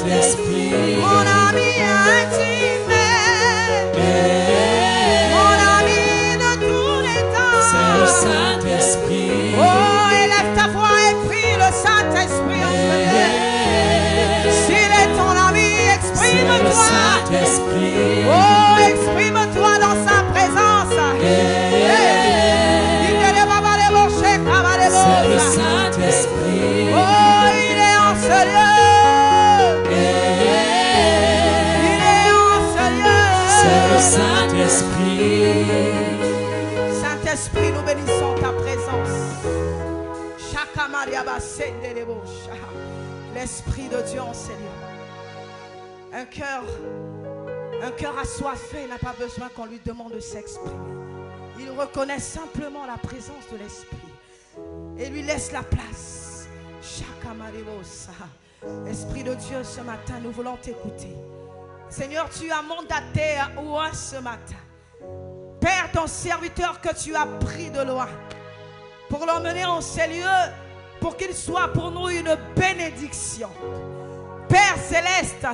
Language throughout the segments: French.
Saint-Esprit, mon ami intime, mon ami de tous les temps. c'est le Saint-Esprit. Oh, élève ta voix et prie le Saint-Esprit en ce lieu. S'il est ton ami, exprime-toi. Oh, exprime-toi dans sa présence. C'est le Saint-Esprit. Oh, il est en ce lieu. Il est en ce lieu. C'est le Saint-Esprit. Saint-Esprit, nous bénissons ta présence. L'Esprit de Dieu en ces lieux. Un cœur assoiffé n'a pas besoin qu'on lui demande de s'exprimer. Il reconnaît simplement la présence de l'Esprit et lui laisse la place. Esprit de Dieu, ce matin, nous voulons t'écouter. Seigneur, tu as mandaté Oua ce matin. Père, ton serviteur que tu as pris de loin pour l'emmener en ces lieux, pour qu'il soit pour nous une bénédiction. Père céleste,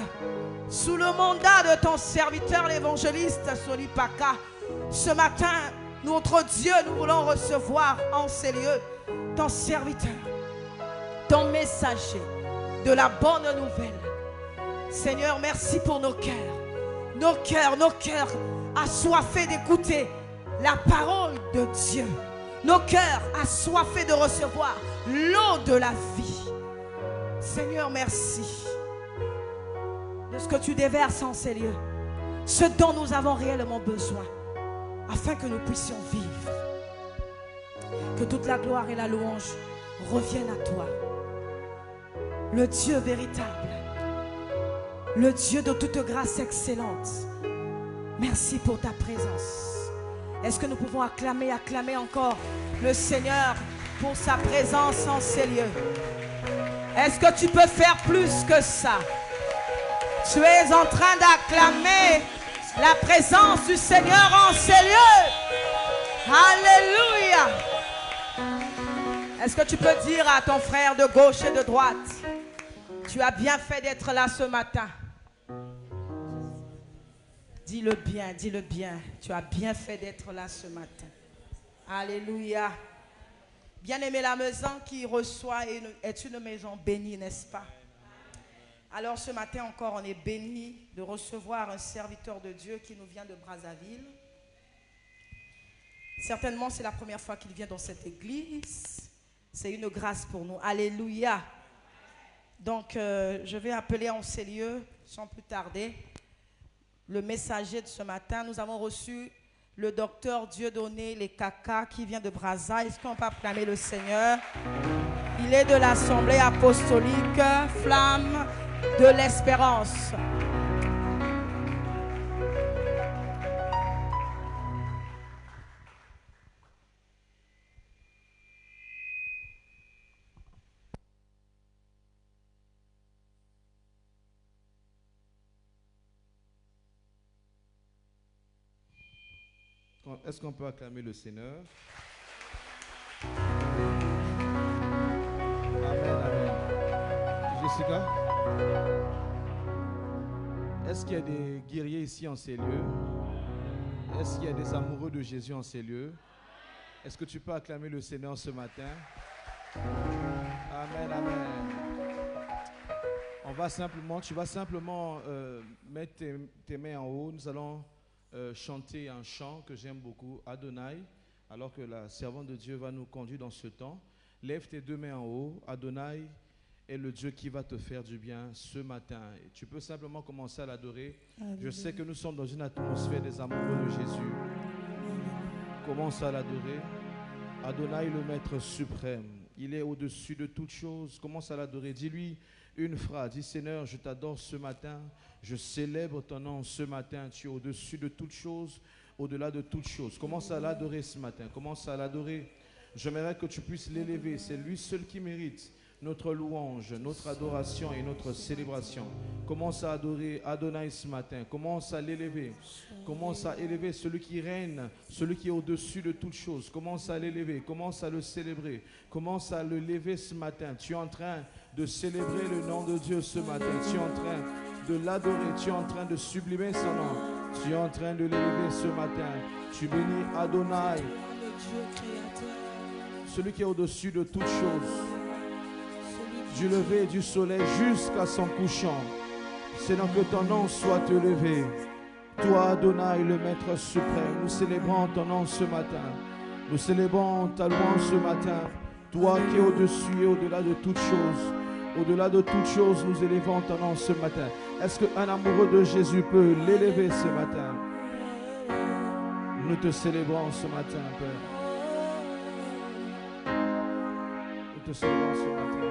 sous le mandat de ton serviteur l'évangéliste Solipaka, ce matin, notre Dieu, nous voulons recevoir en ces lieux ton serviteur, ton messager de la bonne nouvelle. Seigneur, merci pour nos cœurs. Nos cœurs assoiffés d'écouter la parole de Dieu. Nos cœurs assoiffés de recevoir l'eau de la vie. Seigneur, merci de ce que tu déverses en ces lieux, ce dont nous avons réellement besoin, afin que nous puissions vivre. Que toute la gloire et la louange reviennent à toi, le Dieu véritable, le Dieu de toute grâce excellente. Merci pour ta présence. Est-ce que nous pouvons acclamer encore le Seigneur pour sa présence en ces lieux? Est-ce que tu peux faire plus que ça? Tu es en train d'acclamer la présence du Seigneur en ces lieux. Alléluia. Est-ce que tu peux dire à ton frère de gauche et de droite, tu as bien fait d'être là ce matin? Dis-le bien, dis-le bien. Tu as bien fait d'être là ce matin. Alléluia. Bien-aimé, la maison qui reçoit est une maison bénie, n'est-ce pas? Alors ce matin encore, on est béni de recevoir un serviteur de Dieu qui nous vient de Brazzaville. Certainement, c'est la première fois qu'il vient dans cette église. C'est une grâce pour nous. Alléluia. Donc, je vais appeler en ces lieux, sans plus tarder, le messager de ce matin. Nous avons reçu le docteur Dieudonné Les Caca qui vient de Brazza. Est-ce qu'on peut acclamer le Seigneur? Il est de l'Assemblée apostolique Flamme de l'Espérance. Est-ce qu'on peut acclamer le Seigneur? Amen, amen. Jessica? Est-ce qu'il y a des guerriers ici en ces lieux? Est-ce qu'il y a des amoureux de Jésus en ces lieux? Est-ce que tu peux acclamer le Seigneur ce matin? Amen, amen. Tu vas simplement mettre tes mains en haut. Nous allons chanter un chant que j'aime beaucoup, Adonai, alors que la servante de Dieu va nous conduire dans ce temps. Lève tes deux mains en haut. Adonai est le Dieu qui va te faire du bien ce matin. Et tu peux simplement commencer à l'adorer. Je sais que nous sommes dans une atmosphère des amoureux de Jésus. Commence à l'adorer. Adonai, le Maître suprême, il est au-dessus de toutes choses. Commence à l'adorer. Dis-lui une phrase. Dis, Seigneur, je t'adore ce matin. Je célèbre ton nom ce matin. Tu es au-dessus de toutes choses, au-delà de toutes choses. Commence à l'adorer ce matin. Commence à l'adorer. J'aimerais que tu puisses l'élever. C'est lui seul qui mérite notre louange, notre adoration et notre célébration. Commence à adorer Adonai ce matin. Commence à l'élever. Commence à élever celui qui règne, celui qui est au-dessus de toutes choses. Commence à l'élever. Commence à le célébrer. Commence à le lever ce matin. Tu es en train de célébrer le nom de Dieu ce matin. Tu es en train de l'adorer, tu es en train de sublimer son nom. Tu es en train de l'élever ce matin. Tu bénis Adonai, celui qui est au-dessus de toutes choses, du lever du soleil jusqu'à son couchant. Seigneur, que ton nom soit élevé. Toi, Adonai, le Maître suprême, nous célébrons ton nom ce matin. Nous célébrons ta louange ce matin. Toi qui es au-dessus et au-delà de toutes choses. Au-delà de toutes choses, nous élevons ton nom ce matin. Est-ce qu'un amoureux de Jésus peut l'élever ce matin? Nous te célébrons ce matin, Père. Nous te célébrons ce matin.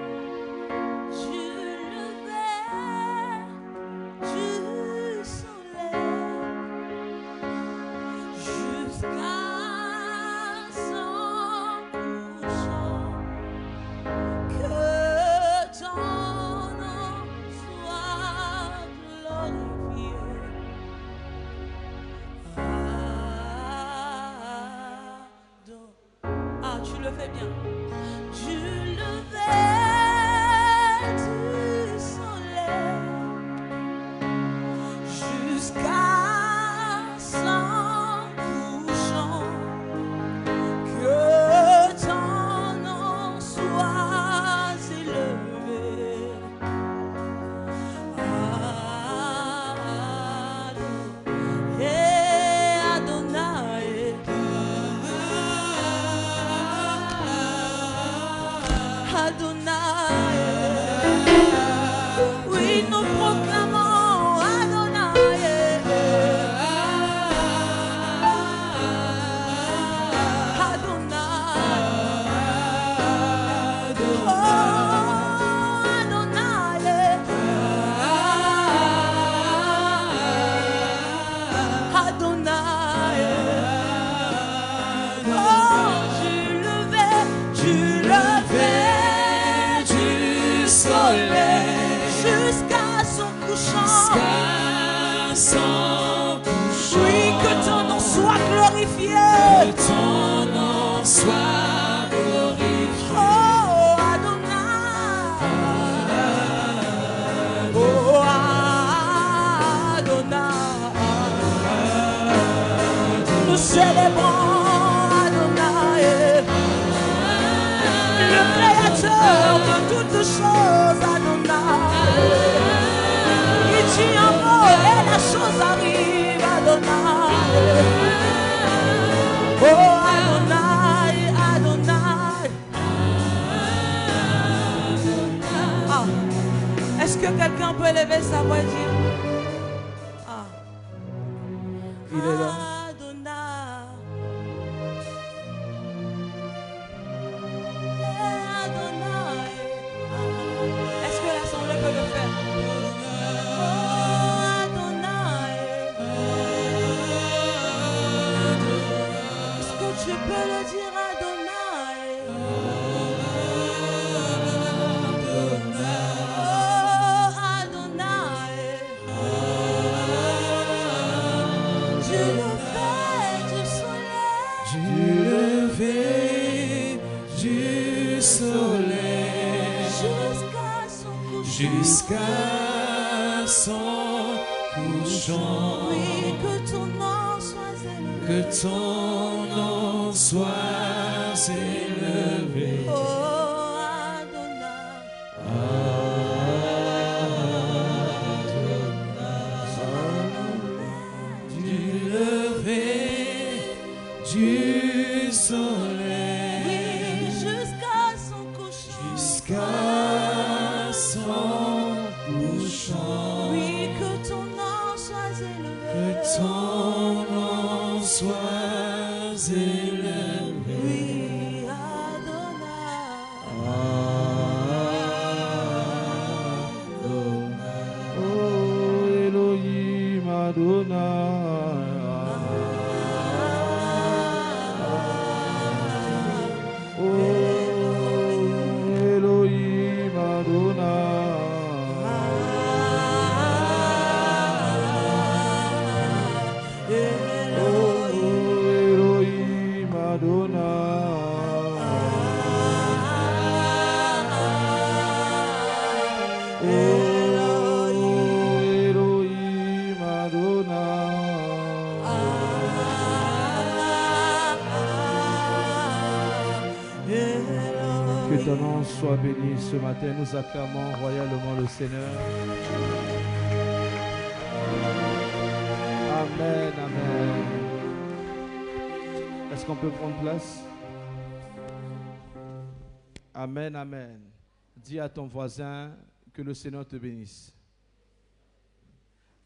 Est-ce que quelqu'un peut élever sa voix et dire Il est là. Est-ce que l'assemblée peut le faire? Est-ce que tu peux le dire, Adonai? Jusqu'à son couchant. Oui, que ton nom soit élevé. Que ton nom soit élevé. Oh, Adonai. Du lever du soleil. Oui, jusqu'à son couchant. Jusqu'à son couchant. Oui, que ton nom soit élevé. Que ton nom soit élevé. Oui, Adonai. Oh Elohim Adonai. Oh Elohim Adonai. Oh Elohim nom soit béni ce matin. Nous acclamons royalement le Seigneur. Amen, amen. Est-ce qu'on peut prendre place? Amen, amen. Dis à ton voisin que le Seigneur te bénisse.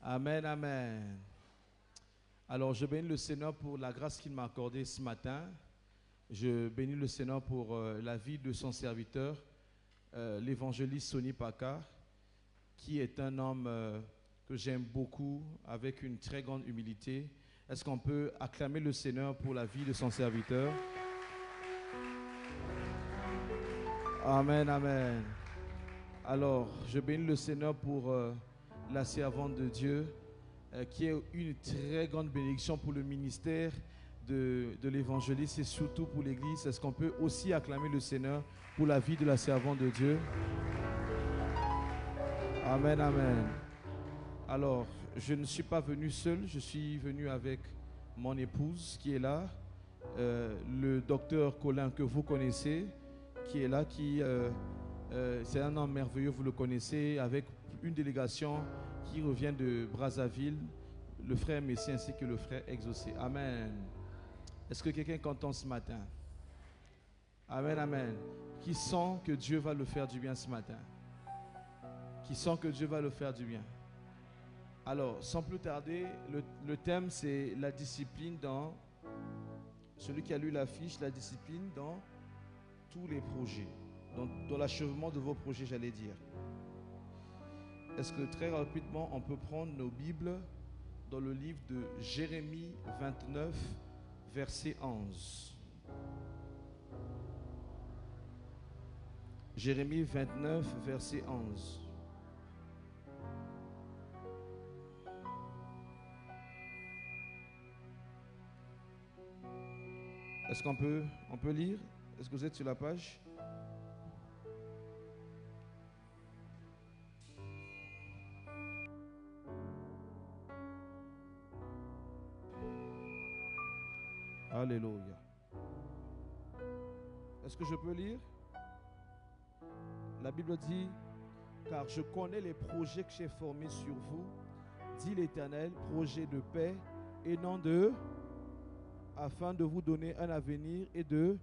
Amen, amen. Alors, je bénis le Seigneur pour la grâce qu'il m'a accordée ce matin. Je bénis le Seigneur pour la vie de son serviteur, l'évangéliste Sonny Paka, qui est un homme que j'aime beaucoup, avec une très grande humilité. Est-ce qu'on peut acclamer le Seigneur pour la vie de son serviteur? Amen, amen. Alors, je bénis le Seigneur pour la servante de Dieu, qui est une très grande bénédiction pour le ministère de l'évangéliste et surtout pour l'Église. Est-ce qu'on peut aussi acclamer le Seigneur pour la vie de la servante de Dieu? Amen, amen. Alors, je ne suis pas venu seul, je suis venu avec mon épouse qui est là, le docteur Colin que vous connaissez, qui est là, c'est un homme merveilleux, vous le connaissez, avec une délégation qui revient de Brazzaville, le frère Messie ainsi que le frère Exaucé. Amen. Est-ce que quelqu'un est content ce matin? Amen, amen. Qui sent que Dieu va le faire du bien ce matin? Qui sent que Dieu va le faire du bien? Alors, sans plus tarder, le thème c'est la discipline dans, celui qui a lu l'affiche, la discipline dans tous les projets, dans l'achèvement de vos projets, j'allais dire. Est-ce que très rapidement, on peut prendre nos Bibles dans le livre de Jérémie 29, verset 11. Jérémie 29, verset 11. Est-ce qu'on peut lire? Est-ce que vous êtes sur la page? Alléluia. Est-ce que je peux lire? La Bible dit, car je connais les projets que j'ai formés sur vous, dit l'Éternel, projets de paix et non de, afin de vous donner un avenir et de...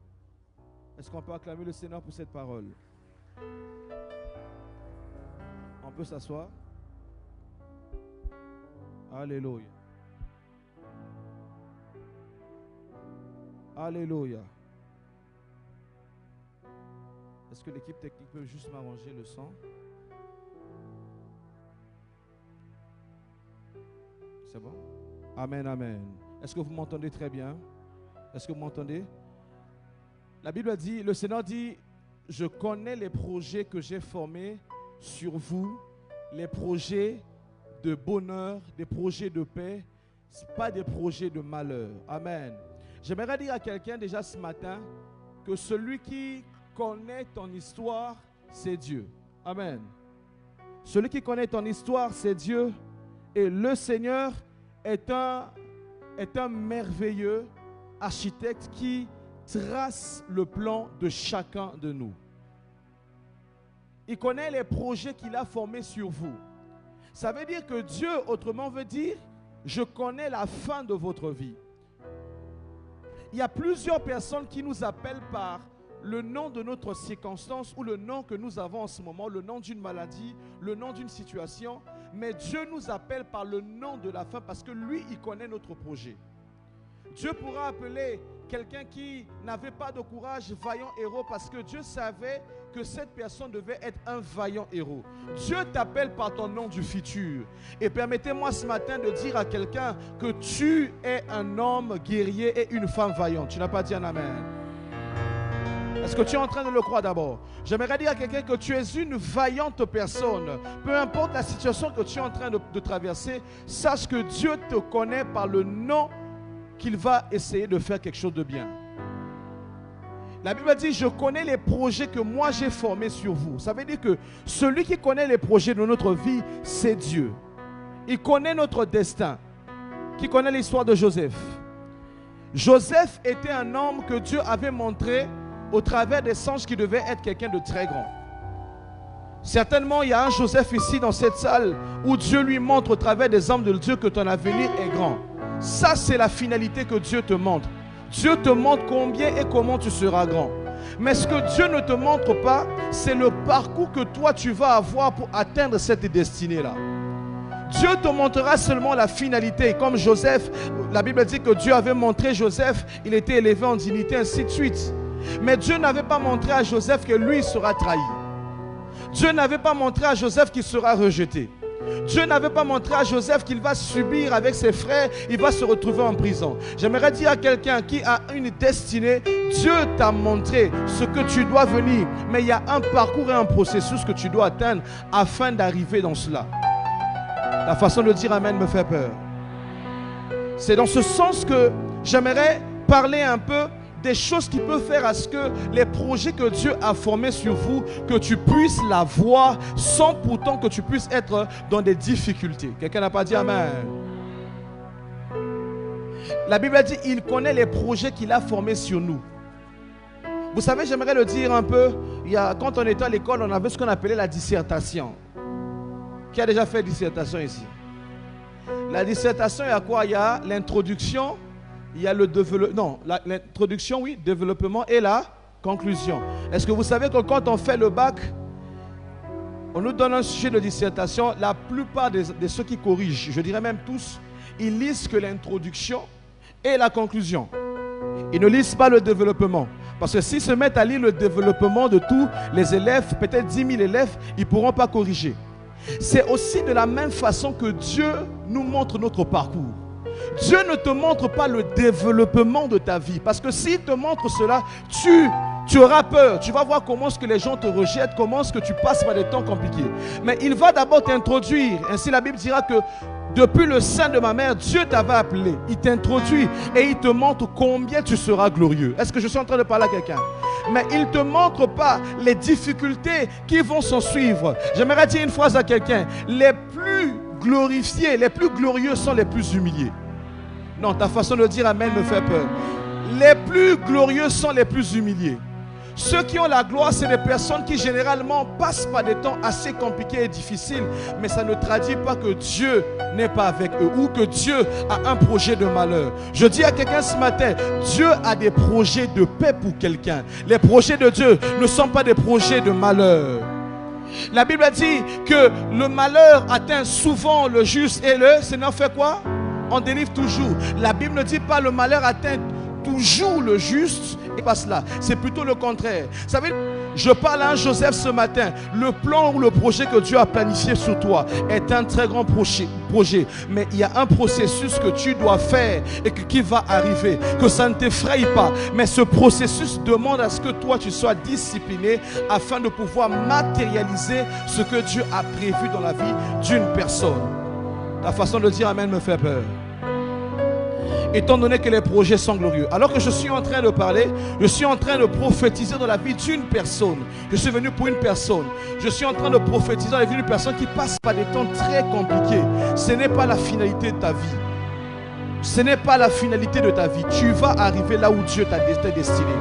Est-ce qu'on peut acclamer le Seigneur pour cette parole? On peut s'asseoir? Alléluia. Alléluia. Est-ce que l'équipe technique peut juste m'arranger le son? C'est bon? Amen, amen. Est-ce que vous m'entendez très bien? Est-ce que vous m'entendez? La Bible dit, le Seigneur dit, je connais les projets que j'ai formés sur vous, les projets de bonheur, des projets de paix, pas des projets de malheur. Amen. J'aimerais dire à quelqu'un déjà ce matin que celui qui connaît ton histoire, c'est Dieu. Amen. Celui qui connaît ton histoire, c'est Dieu. Et le Seigneur est un merveilleux architecte qui trace le plan de chacun de nous. Il connaît les projets qu'il a formés sur vous. Ça veut dire que Dieu, autrement veut dire, je connais la fin de votre vie. Il y a plusieurs personnes qui nous appellent par le nom de notre circonstance ou le nom que nous avons en ce moment, le nom d'une maladie, le nom d'une situation. Mais Dieu nous appelle par le nom de la fin parce que lui, il connaît notre projet. Dieu pourra appeler quelqu'un qui n'avait pas de courage, vaillant héros, parce que Dieu savait que cette personne devait être un vaillant héros. Dieu t'appelle par ton nom du futur. Et permettez-moi ce matin de dire à quelqu'un que tu es un homme guerrier et une femme vaillante. Tu n'as pas dit un amen? Est-ce que tu es en train de le croire d'abord? J'aimerais dire à quelqu'un que tu es une vaillante personne. Peu importe la situation que tu es en train de traverser, sache que Dieu te connaît par le nom qu'il va essayer de faire quelque chose de bien. La Bible dit, je connais les projets que moi j'ai formés sur vous. Ça veut dire que celui qui connaît les projets de notre vie, c'est Dieu. Il connaît notre destin. Qui connaît l'histoire de Joseph? Joseph était un homme que Dieu avait montré au travers des songes qui devait être quelqu'un de très grand. Certainement, il y a un Joseph ici dans cette salle où Dieu lui montre au travers des hommes de Dieu que ton avenir est grand. Ça, c'est la finalité que Dieu te montre. Dieu te montre combien et comment tu seras grand. Mais ce que Dieu ne te montre pas, c'est le parcours que toi tu vas avoir pour atteindre cette destinée-là. Dieu te montrera seulement la finalité. Comme Joseph, la Bible dit que Dieu avait montré Joseph, il était élevé en dignité, ainsi de suite. Mais Dieu n'avait pas montré à Joseph que lui sera trahi. Dieu n'avait pas montré à Joseph qu'il sera rejeté. Dieu n'avait pas montré à Joseph qu'il va subir avec ses frères, il va se retrouver en prison. J'aimerais dire à quelqu'un qui a une destinée, Dieu t'a montré ce que tu dois venir, mais il y a un parcours et un processus que tu dois atteindre afin d'arriver dans cela. La façon de dire Amen me fait peur. C'est dans ce sens que j'aimerais parler un peu des choses qui peuvent faire à ce que les projets que Dieu a formés sur vous, que tu puisses la voir sans pourtant que tu puisses être dans des difficultés. Quelqu'un n'a pas dit Amen. La Bible dit il connaît les projets qu'il a formés sur nous. Vous savez, j'aimerais le dire un peu. Quand on était à l'école, on avait ce qu'on appelait la dissertation. Qui a déjà fait dissertation ici? La dissertation, il y a quoi? Il y a l'introduction. Il y a le développement, non, l'introduction, oui, développement et la conclusion. Est-ce que vous savez que quand on fait le bac, on nous donne un sujet de dissertation, la plupart de ceux qui corrigent, je dirais même tous, ils lisent que l'introduction et la conclusion. Ils ne lisent pas le développement. Parce que s'ils se mettent à lire le développement de tous les élèves, peut-être 10 000 élèves, ils ne pourront pas corriger. C'est aussi de la même façon que Dieu nous montre notre parcours. Dieu ne te montre pas le développement de ta vie. Parce que s'il te montre cela, tu auras peur. Tu vas voir comment est-ce que les gens te rejettent, comment est-ce que tu passes par des temps compliqués. Mais il va d'abord t'introduire. Ainsi la Bible dira que depuis le sein de ma mère, Dieu t'avait appelé. Il t'introduit et il te montre combien tu seras glorieux. Est-ce que je suis en train de parler à quelqu'un? Mais il ne te montre pas les difficultés qui vont s'en suivre. J'aimerais dire une phrase à quelqu'un. Les plus glorifiés, les plus glorieux sont les plus humiliés. Non, ta façon de dire Amen me fait peur. Les plus glorieux sont les plus humiliés. Ceux qui ont la gloire, c'est des personnes qui généralement passent par des temps assez compliqués et difficiles. Mais ça ne traduit pas que Dieu n'est pas avec eux ou que Dieu a un projet de malheur. Je dis à quelqu'un ce matin, Dieu a des projets de paix pour quelqu'un. Les projets de Dieu ne sont pas des projets de malheur. La Bible dit que le malheur atteint souvent le juste et le Seigneur fait quoi? On délivre toujours. La Bible ne dit pas le malheur atteint toujours le juste et pas cela. C'est plutôt le contraire. Vous savez, je parle à un Joseph ce matin. Le plan ou le projet que Dieu a planifié sur toi est un très grand projet. Mais il y a un processus que tu dois faire et qui va arriver. Que ça ne t'effraie pas. Mais ce processus demande à ce que toi tu sois discipliné afin de pouvoir matérialiser ce que Dieu a prévu dans la vie d'une personne. Ta façon de dire Amen me fait peur. Étant donné que les projets sont glorieux. Alors que je suis en train de parler, je suis en train de prophétiser dans la vie d'une personne. Je suis venu pour une personne. Je suis en train de prophétiser dans la vie d'une personne qui passe par des temps très compliqués. Ce n'est pas la finalité de ta vie. Ce n'est pas la finalité de ta vie. Tu vas arriver là où Dieu t'a destiné.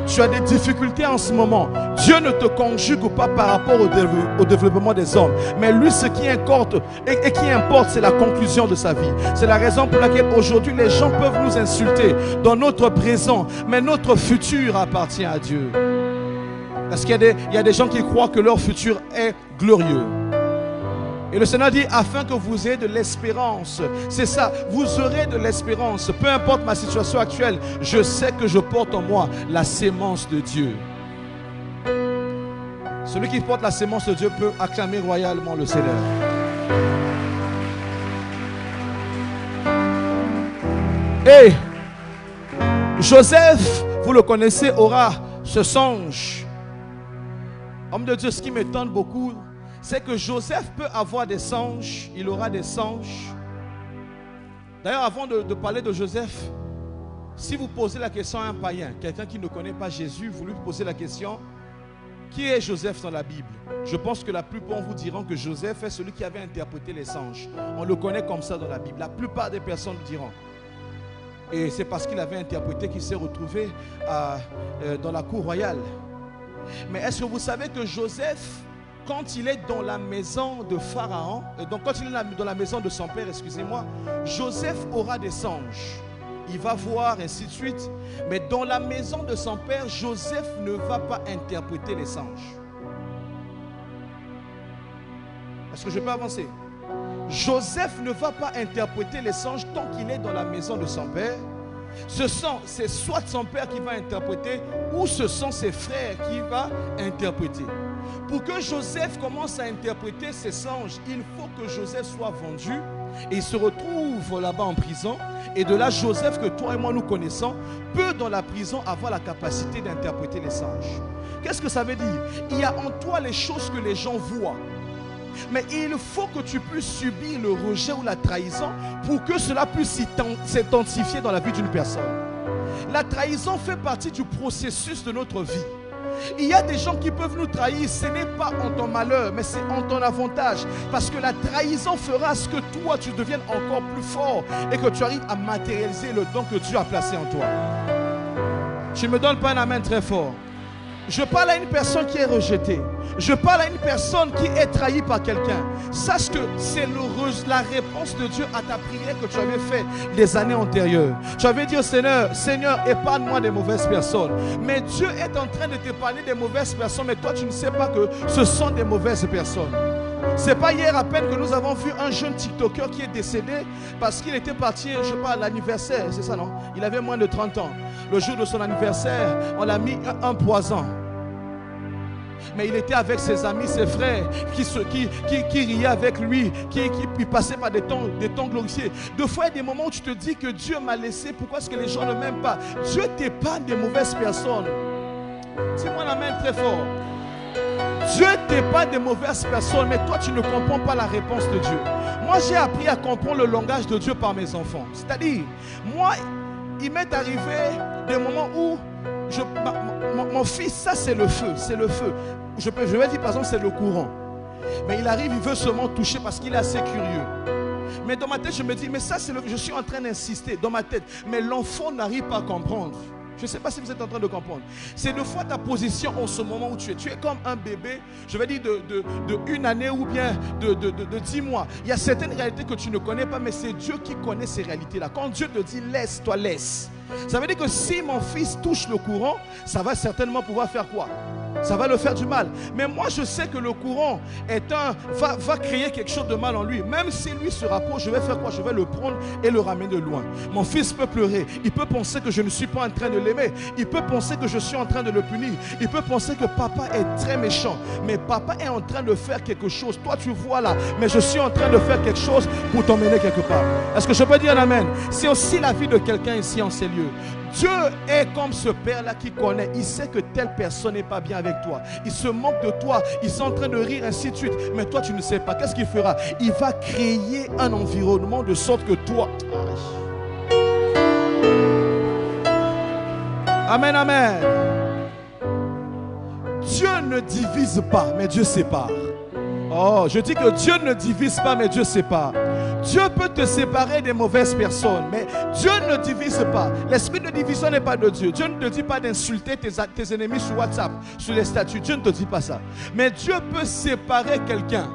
Tu as des difficultés en ce moment. Dieu ne te conjugue pas par rapport au développement des hommes. Mais lui, ce qui importe, c'est la conclusion de sa vie. C'est la raison pour laquelle aujourd'hui, les gens peuvent nous insulter dans notre présent. Mais notre futur appartient à Dieu. Parce qu'il y a des gens qui croient que leur futur est glorieux. Et le Seigneur dit, afin que vous ayez de l'espérance. C'est ça, vous aurez de l'espérance. Peu importe ma situation actuelle, je sais que je porte en moi la sémence de Dieu. Celui qui porte la sémence de Dieu peut acclamer royalement le Seigneur. Et Joseph, vous le connaissez, aura ce songe. Homme de Dieu, ce qui m'étonne beaucoup, c'est que Joseph peut avoir des songes, il aura des songes. D'ailleurs, avant de parler de Joseph, si vous posez la question à un païen, quelqu'un qui ne connaît pas Jésus, vous lui posez la question, qui est Joseph dans la Bible? Je pense que la plupart vous diront que Joseph est celui qui avait interprété les songes. On le connaît comme ça dans la Bible. La plupart des personnes diront. Et c'est parce qu'il avait interprété qu'il s'est retrouvé dans la cour royale. Mais est-ce que vous savez que Joseph, quand il est dans la maison de Pharaon, donc quand il est dans la maison de son père, excusez-moi, Joseph aura des songes. Il va voir, ainsi de suite. Mais dans la maison de son père, Joseph ne va pas interpréter les songes. Est-ce que je peux avancer? Joseph ne va pas interpréter les songes tant qu'il est dans la maison de son père. C'est soit son père qui va interpréter ou ce sont ses frères qui vont interpréter. Pour que Joseph commence à interpréter ses songes, il faut que Joseph soit vendu et il se retrouve là-bas en prison. Et de là, Joseph, que toi et moi nous connaissons, peut dans la prison avoir la capacité d'interpréter les songes. Qu'est-ce que ça veut dire? Il y a en toi les choses que les gens voient. Mais il faut que tu puisses subir le rejet ou la trahison pour que cela puisse s'intensifier dans la vie d'une personne. La trahison fait partie du processus de notre vie. Il y a des gens qui peuvent nous trahir, ce n'est pas en ton malheur, mais c'est en ton avantage. Parce que la trahison fera ce que toi, tu deviennes encore plus fort et que tu arrives à matérialiser le don que Dieu a placé en toi. Tu ne me donnes pas un amen très fort. Je parle à une personne qui est rejetée. Je parle à une personne qui est trahie par quelqu'un. Sache que c'est la réponse de Dieu à ta prière que tu avais faite les années antérieures. Tu avais dit au Seigneur, Seigneur, épargne-moi des mauvaises personnes. Mais Dieu est en train de t'épargner des mauvaises personnes, mais toi tu ne sais pas que ce sont des mauvaises personnes. C'est pas hier à peine que nous avons vu un jeune TikToker qui est décédé parce qu'il était parti, je sais pas, à l'anniversaire, c'est ça non? Il avait moins de 30 ans. Le jour de son anniversaire, on l'a mis un poison. Mais il était avec ses amis, ses frères qui riaient avec lui, qui passaient par des temps glorifiés. Deux fois, il y a des moments où tu te dis que Dieu m'a laissé, pourquoi est-ce que les gens ne m'aiment pas? Dieu t'épargne des mauvaises personnes. Dis-moi la main très fort. Dieu t'épargne des mauvaises personnes, mais toi tu ne comprends pas la réponse de Dieu. Moi j'ai appris à comprendre le langage de Dieu par mes enfants. C'est-à-dire, moi, il m'est arrivé des moments où mon fils, ça c'est le feu, c'est le feu. Je vais dire par exemple c'est le courant. Mais il arrive, il veut seulement toucher parce qu'il est assez curieux. Mais dans ma tête je me dis, mais ça c'est je suis en train d'insister dans ma tête. Mais l'enfant n'arrive pas à comprendre. Je ne sais pas si vous êtes en train de comprendre. C'est de fois ta position en ce moment où tu es. Tu es comme un bébé, je vais dire de une année ou bien de 10 mois. Il y a certaines réalités que tu ne connais pas, mais c'est Dieu qui connaît ces réalités-là. Quand Dieu te dit laisse, toi laisse. Ça veut dire que si mon fils touche le courant, ça va certainement pouvoir faire quoi? Ça va le faire du mal. Mais moi je sais que le courant va créer quelque chose de mal en lui. Même si lui se rapproche, je vais faire quoi? Je vais le prendre et le ramener de loin. Mon fils peut pleurer. Il peut penser que je ne suis pas en train de l'aimer. Il peut penser que je suis en train de le punir. Il peut penser que papa est très méchant. Mais papa est en train de faire quelque chose. Toi tu vois là. Mais je suis en train de faire quelque chose pour t'emmener quelque part. Est-ce que je peux dire un amen? C'est aussi la vie de quelqu'un ici en ces lieux. Dieu est comme ce père-là qui connaît. Il sait que telle personne n'est pas bien avec toi. Il se moque de toi. Ils sont en train de rire, ainsi de suite. Mais toi, tu ne sais pas. Qu'est-ce qu'il fera? Il va créer un environnement de sorte que toi... Amen, amen. Dieu ne divise pas, mais Dieu sépare. Oh, je dis que Dieu ne divise pas, mais Dieu sépare. Dieu peut te séparer des mauvaises personnes, mais Dieu ne divise pas. L'esprit de division n'est pas de Dieu. Dieu ne te dit pas d'insulter tes ennemis sur WhatsApp, sur les statuts. Dieu ne te dit pas ça. Mais Dieu peut séparer quelqu'un.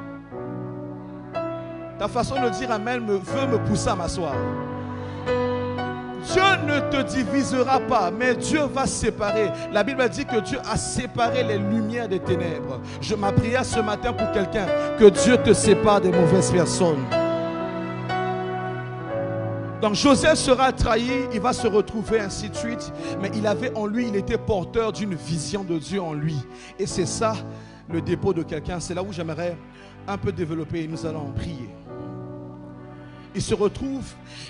Ta façon de dire amen veut me pousser à m'asseoir. Dieu ne te divisera pas, mais Dieu va séparer. La Bible dit que Dieu a séparé les lumières des ténèbres. Ma prière ce matin pour quelqu'un, que Dieu te sépare des mauvaises personnes. Donc Joseph sera trahi, il va se retrouver ainsi de suite. Mais il avait en lui, il était porteur d'une vision de Dieu en lui. Et c'est ça le dépôt de quelqu'un. C'est là où j'aimerais un peu développer et nous allons prier. Il se retrouve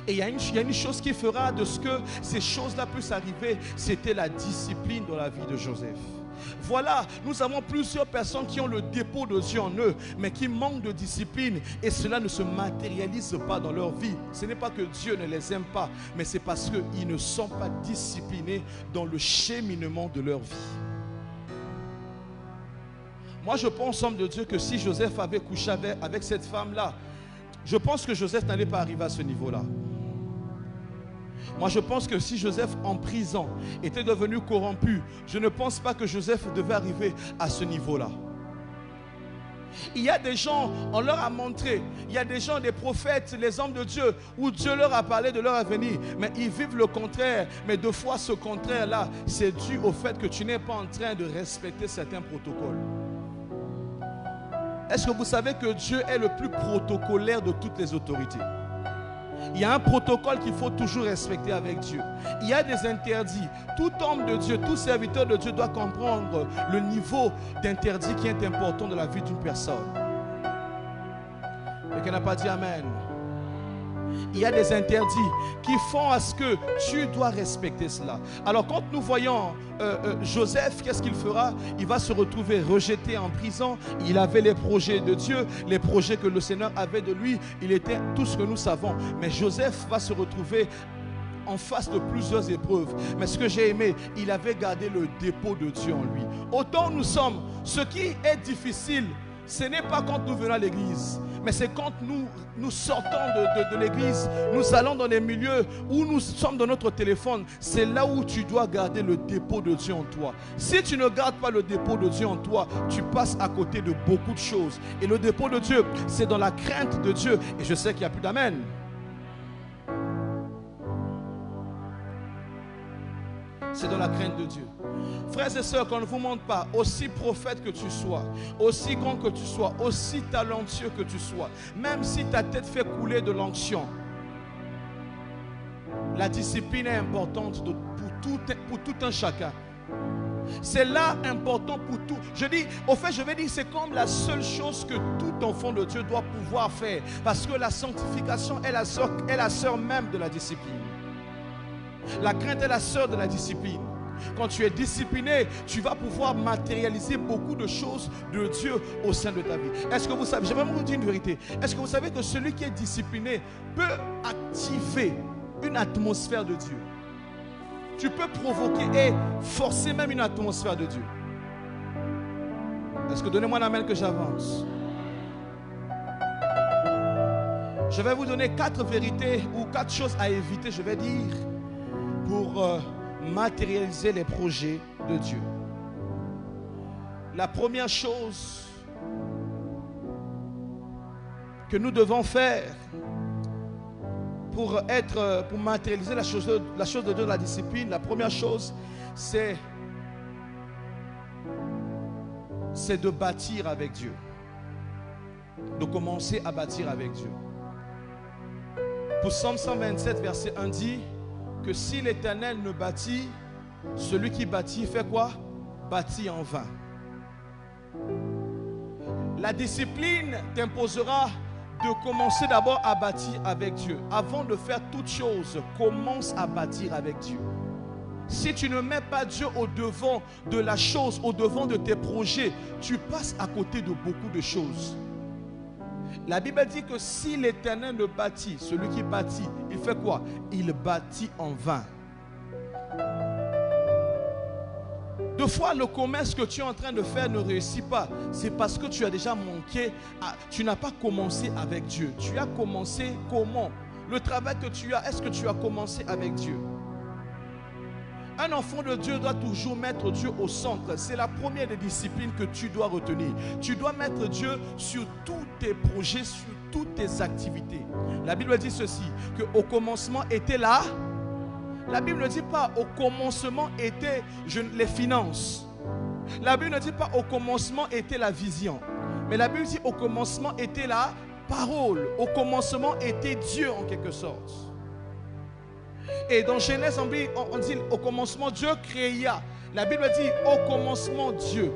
et il y a une chose qui fera de ce que ces choses-là puissent arriver, c'était la discipline dans la vie de Joseph. Voilà, nous avons plusieurs personnes qui ont le dépôt de Dieu en eux, mais qui manquent de discipline et cela ne se matérialise pas dans leur vie. Ce n'est pas que Dieu ne les aime pas, mais c'est parce qu'ils ne sont pas disciplinés dans le cheminement de leur vie. Moi je pense, homme de Dieu, que si Joseph avait couché avec cette femme-là, je pense que Joseph n'allait pas arriver à ce niveau-là. Moi, je pense que si Joseph en prison était devenu corrompu, je ne pense pas que Joseph devait arriver à ce niveau-là. Il y a des gens, on leur a montré, il y a des gens, des prophètes, les hommes de Dieu, où Dieu leur a parlé de leur avenir, mais ils vivent le contraire. Mais deux fois, ce contraire-là, c'est dû au fait que tu n'es pas en train de respecter certains protocoles. Est-ce que vous savez que Dieu est le plus protocolaire de toutes les autorités? Il y a un protocole qu'il faut toujours respecter avec Dieu. Il y a des interdits. Tout homme de Dieu, tout serviteur de Dieu doit comprendre le niveau d'interdit qui est important dans la vie d'une personne. Et qu'elle n'a pas dit Amen. Il y a des interdits qui font à ce que tu dois respecter cela. Alors quand nous voyons Joseph, qu'est-ce qu'il fera? Il va se retrouver rejeté en prison. Il avait les projets de Dieu, les projets que le Seigneur avait de lui. Il était tout ce que nous savons. Mais Joseph va se retrouver en face de plusieurs épreuves. Mais ce que j'ai aimé, il avait gardé le dépôt de Dieu en lui. Autant nous sommes, ce qui est difficile, ce n'est pas quand nous venons à l'église, mais c'est quand nous sortons de l'église, nous allons dans les milieux où nous sommes dans notre téléphone. C'est là où tu dois garder le dépôt de Dieu en toi. Si tu ne gardes pas le dépôt de Dieu en toi, tu passes à côté de beaucoup de choses. Et le dépôt de Dieu, c'est dans la crainte de Dieu. Et je sais qu'il n'y a plus d'amen. C'est dans la crainte de Dieu. Frères et sœurs, qu'on ne vous montre pas, aussi prophète que tu sois, aussi grand que tu sois, aussi talentueux que tu sois, même si ta tête fait couler de l'onction, la discipline est importante pour tout un chacun. C'est là important pour tout. Je dis, au fait, je vais dire, c'est comme la seule chose que tout enfant de Dieu doit pouvoir faire. Parce que la sanctification est la sœur même de la discipline. La crainte est la sœur de la discipline. Quand tu es discipliné, tu vas pouvoir matérialiser beaucoup de choses de Dieu au sein de ta vie. Est-ce que vous savez, je vais vous dire une vérité. Est-ce que vous savez que celui qui est discipliné peut activer une atmosphère de Dieu? Tu peux provoquer et forcer même une atmosphère de Dieu. Est-ce que donnez-moi un amen que j'avance? Je vais vous donner 4 vérités ou 4 choses à éviter, je vais dire, pour matérialiser les projets de Dieu. La première chose que nous devons faire pour matérialiser la chose de Dieu, la discipline, la première chose, c'est de bâtir avec Dieu. De commencer à bâtir avec Dieu. Pour Psaume 127, verset 1 dit que si l'Éternel ne bâtit, celui qui bâtit fait quoi? Bâtit en vain. La discipline t'imposera de commencer d'abord à bâtir avec Dieu. Avant de faire toute chose, commence à bâtir avec Dieu. Si tu ne mets pas Dieu au devant de la chose, au devant de tes projets, tu passes à côté de beaucoup de choses. La Bible dit que si l'Éternel ne bâtit, celui qui bâtit, il fait quoi? Il bâtit en vain. Deux fois, le commerce que tu es en train de faire ne réussit pas. C'est parce que tu as déjà manqué, tu n'as pas commencé avec Dieu. Tu as commencé comment? Le travail que tu as, est-ce que tu as commencé avec Dieu? Un enfant de Dieu doit toujours mettre Dieu au centre. C'est la première des disciplines que tu dois retenir. Tu dois mettre Dieu sur tous tes projets, sur toutes tes activités. La Bible dit ceci, qu'au commencement était là. La Bible ne dit pas au commencement étaient les finances. La Bible ne dit pas au commencement était la vision. Mais la Bible dit au commencement était la parole. Au commencement était Dieu en quelque sorte. Et dans Genèse, on dit au commencement Dieu créa. La Bible dit au commencement Dieu.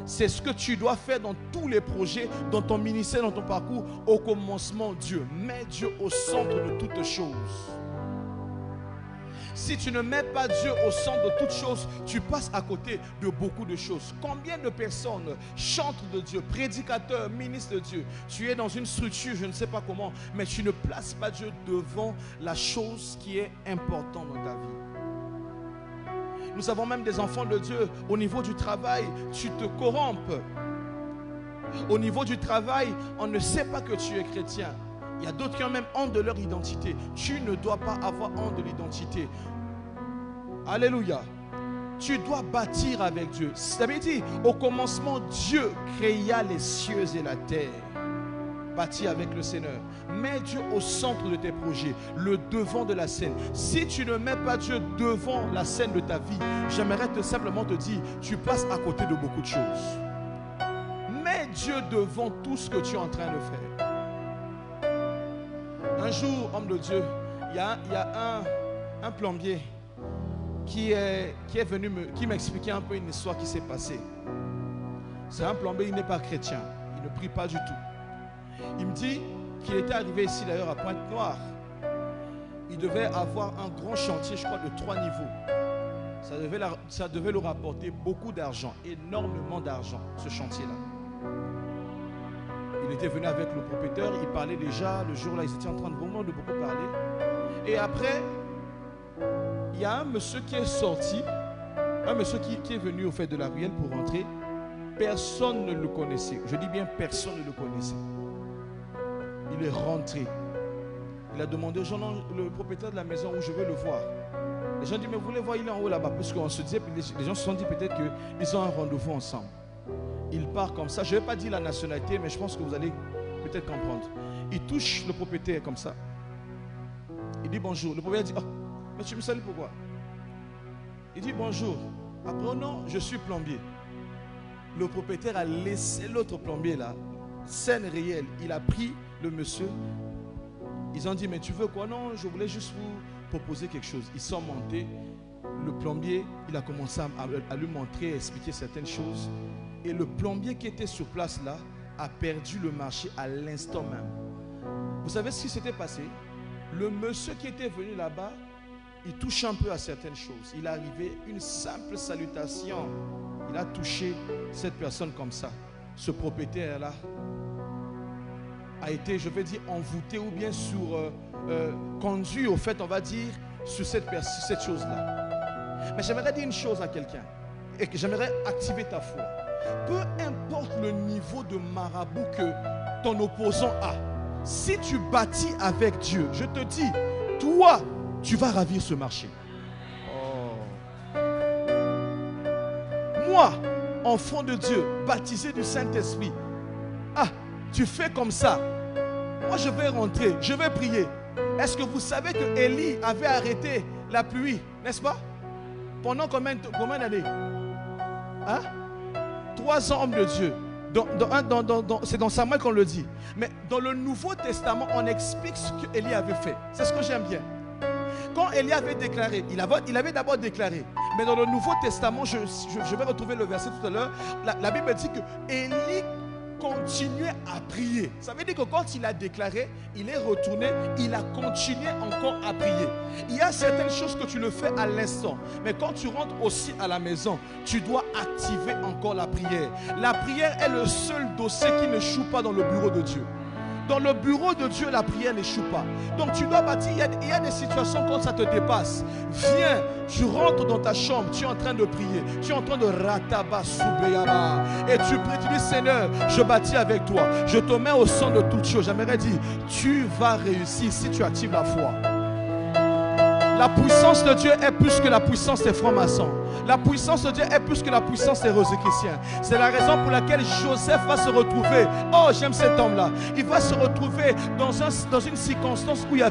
C'est ce que tu dois faire dans tous les projets, dans ton ministère, dans ton parcours. Au commencement Dieu. Mets Dieu au centre de toutes choses. Si tu ne mets pas Dieu au centre de toutes choses, tu passes à côté de beaucoup de choses. Combien de personnes chantent de Dieu, prédicateurs, ministres de Dieu? Tu es dans une structure, je ne sais pas comment, mais tu ne places pas Dieu devant la chose qui est importante dans ta vie. Nous avons même des enfants de Dieu. Au niveau du travail, tu te corrompes. Au niveau du travail, on ne sait pas que tu es chrétien. Il y a d'autres qui ont même honte de leur identité. Tu ne dois pas avoir honte de l'identité. Alléluia. Tu dois bâtir avec Dieu. Ça veut dire, au commencement, Dieu créa les cieux et la terre. Bâtis avec le Seigneur. Mets Dieu au centre de tes projets, le devant de la scène. Si tu ne mets pas Dieu devant la scène de ta vie, j'aimerais simplement te dire, tu passes à côté de beaucoup de choses. Mets Dieu devant tout ce que tu es en train de faire. Un jour, homme de Dieu, il y a un plombier qui est venu qui m'expliquait un peu une histoire qui s'est passée. C'est un plombier, il n'est pas chrétien, il ne prie pas du tout. Il me dit qu'il était arrivé ici d'ailleurs à Pointe-Noire. Il devait avoir un grand chantier, je crois, de 3 niveaux. Ça devait lui rapporter beaucoup d'argent, énormément d'argent, ce chantier-là. Il était venu avec le propriétaire, il parlait déjà, le jour-là, ils étaient en train de beaucoup parler. Et après, il y a un monsieur qui est sorti, un monsieur qui est venu au fait de la ruelle pour rentrer. Personne ne le connaissait. Je dis bien personne ne le connaissait. Il est rentré. Il a demandé aux gens, le propriétaire de la maison, où je veux le voir. Les gens disent, mais vous voulez voir, il est en haut là-bas. Parce qu'on se disait, les gens se sont dit peut-être qu'ils ont un rendez-vous ensemble. Il part comme ça. Je ne vais pas dire la nationalité, mais je pense que vous allez peut-être comprendre. Il touche le propriétaire comme ça. Il dit bonjour. Le propriétaire dit, oh, mais tu me salues pourquoi? Il dit bonjour. Après, oh non, je suis plombier. Le propriétaire a laissé l'autre plombier là. Scène réelle. Il a pris le monsieur. Ils ont dit, mais tu veux quoi? Non, je voulais juste vous proposer quelque chose. Ils sont montés. Le plombier, il a commencé à lui montrer, à expliquer certaines choses. Et le plombier qui était sur place là a perdu le marché à l'instant même. Vous savez ce qui s'était passé? Le monsieur qui était venu là-bas, il touche un peu à certaines choses. Il est arrivé, une simple salutation. Il a touché cette personne comme ça. Ce propriétaire-là a été, je vais dire, envoûté ou bien conduit, au fait, on va dire, sur cette chose-là. Mais j'aimerais dire une chose à quelqu'un et que j'aimerais activer ta foi. Peu importe le niveau de marabout que ton opposant a, si tu bâtis avec Dieu, je te dis, toi, tu vas ravir ce marché. Oh. Moi, enfant de Dieu, baptisé du Saint-Esprit, ah, tu fais comme ça. Moi, je vais rentrer, je vais prier. Est-ce que vous savez que Élie avait arrêté la pluie, n'est-ce pas? Pendant combien d'années? Hein? 3 ans, homme de Dieu. C'est dans Samuel qu'on le dit. Mais dans le Nouveau Testament, on explique ce qu'Élie avait fait. C'est ce que j'aime bien. Quand Élie avait déclaré, il avait d'abord déclaré. Mais dans le Nouveau Testament, je vais retrouver le verset tout à l'heure. La Bible dit que Élie continuait à prier. Ça veut dire que quand il a déclaré, il est retourné, il a continué encore à prier. Il y a certaines choses que tu le fais à l'instant, mais quand tu rentres aussi à la maison, tu dois activer encore la prière. La prière est le seul dossier qui ne choue pas dans le bureau de Dieu. Dans le bureau de Dieu, la prière n'échoue pas. Donc tu dois bâtir, il y a des situations quand ça te dépasse. Viens, tu rentres dans ta chambre, tu es en train de prier. Tu es en train de rataba soubeyaba. Et tu pries, tu dis, Seigneur, je bâtis avec toi. Je te mets au centre de toutes choses. J'aimerais dire, tu vas réussir si tu actives la foi. La puissance de Dieu est plus que la puissance des francs-maçons. La puissance de Dieu est plus que la puissance des rosicruciens. C'est la raison pour laquelle Joseph va se retrouver. Oh, j'aime cet homme-là. Il va se retrouver dans une circonstance où il y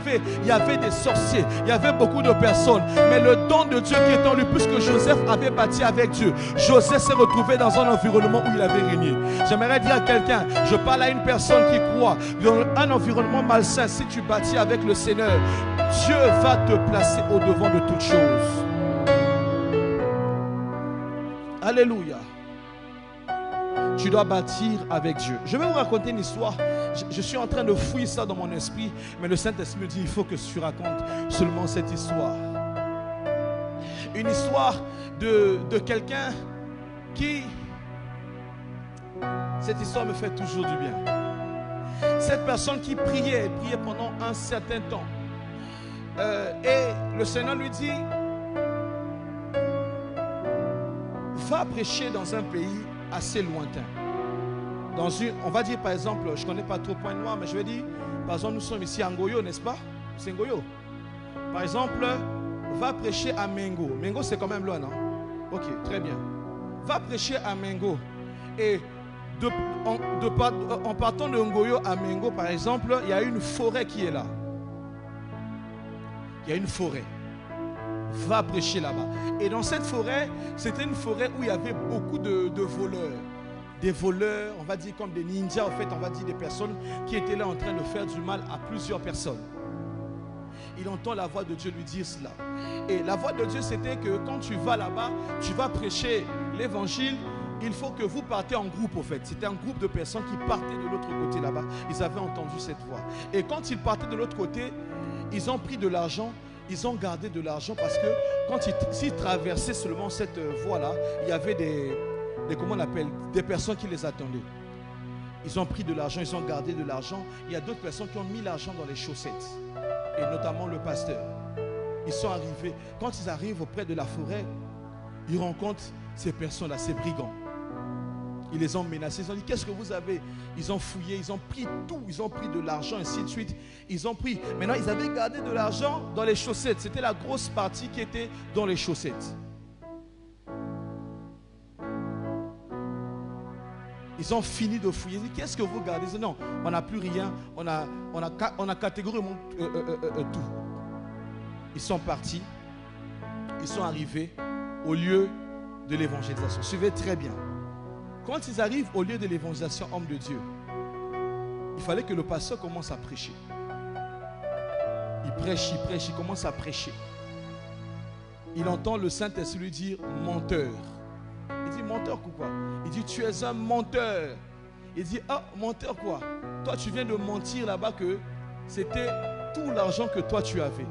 avait des sorciers. Il y avait beaucoup de personnes. Mais le don de Dieu qui est en lui, puisque Joseph avait bâti avec Dieu, Joseph s'est retrouvé dans un environnement où il avait régné. J'aimerais dire à quelqu'un, je parle à une personne qui croit dans un environnement malsain. Si tu bâtis avec le Seigneur, Dieu va te placer au-devant de toutes choses. Alléluia. Tu dois bâtir avec Dieu. Je vais vous raconter une histoire. Je suis en train de fouiller ça dans mon esprit, mais le Saint-Esprit me dit, il faut que tu racontes seulement cette histoire. Une histoire de quelqu'un qui... Cette histoire me fait toujours du bien. Cette personne qui priait, priait pendant un certain temps. Et le Seigneur lui dit, va prêcher dans un pays assez lointain. On va dire par exemple, je ne connais pas trop Pointe-Noire, mais je vais dire, Par exemple, nous sommes ici à Ngoyo, n'est-ce pas? C'est Ngoyo. Par exemple, va prêcher à Mengo. Mengo, c'est quand même loin, non? Ok, très bien. Va prêcher à Mengo. Et en partant de Ngoyo à Mengo, par exemple, il y a une forêt qui est là. Il y a une forêt. Va prêcher là-bas. Et dans cette forêt, c'était une forêt où il y avait beaucoup de voleurs. Des voleurs, on va dire comme des ninjas, en fait, on va dire des personnes qui étaient là en train de faire du mal à plusieurs personnes. Il entend la voix de Dieu lui dire cela. Et la voix de Dieu, c'était que quand tu vas là-bas, tu vas prêcher l'évangile. Il faut que vous partez en groupe, en fait. C'était un groupe de personnes qui partaient de l'autre côté là-bas. Ils avaient entendu cette voix. Et quand ils partaient de l'autre côté, ils ont pris de l'argent. Ils ont gardé de l'argent parce que quand s'ils traversaient seulement cette voie-là, il y avait comment on appelle, des personnes qui les attendaient. Ils ont pris de l'argent, ils ont gardé de l'argent. Il y a d'autres personnes qui ont mis l'argent dans les chaussettes. Et notamment le pasteur. Ils sont arrivés. Quand ils arrivent auprès de la forêt, ils rencontrent ces personnes-là, ces brigands. Ils les ont menacés. Ils ont dit, qu'est-ce que vous avez? Ils ont fouillé, ils ont pris tout. Ils ont pris de l'argent, ainsi de suite. Ils ont pris. Maintenant, ils avaient gardé de l'argent dans les chaussettes. C'était la grosse partie qui était dans les chaussettes. Ils ont fini de fouiller. Ils ont dit, qu'est-ce que vous gardez? Ils ont dit, non, on n'a plus rien. On a catégoriquement tout. Ils sont partis. Ils sont arrivés au lieu de l'évangélisation. Suivez très bien. Quand ils arrivent au lieu de l'évangélisation, homme de Dieu, il fallait que le pasteur commence à prêcher. Il prêche, il commence à prêcher. Il entend le Saint-Esprit lui dire menteur. Il dit menteur quoi? Il dit tu es un menteur. Il dit ah menteur quoi? Toi tu viens de mentir là-bas que c'était tout l'argent que toi tu avais.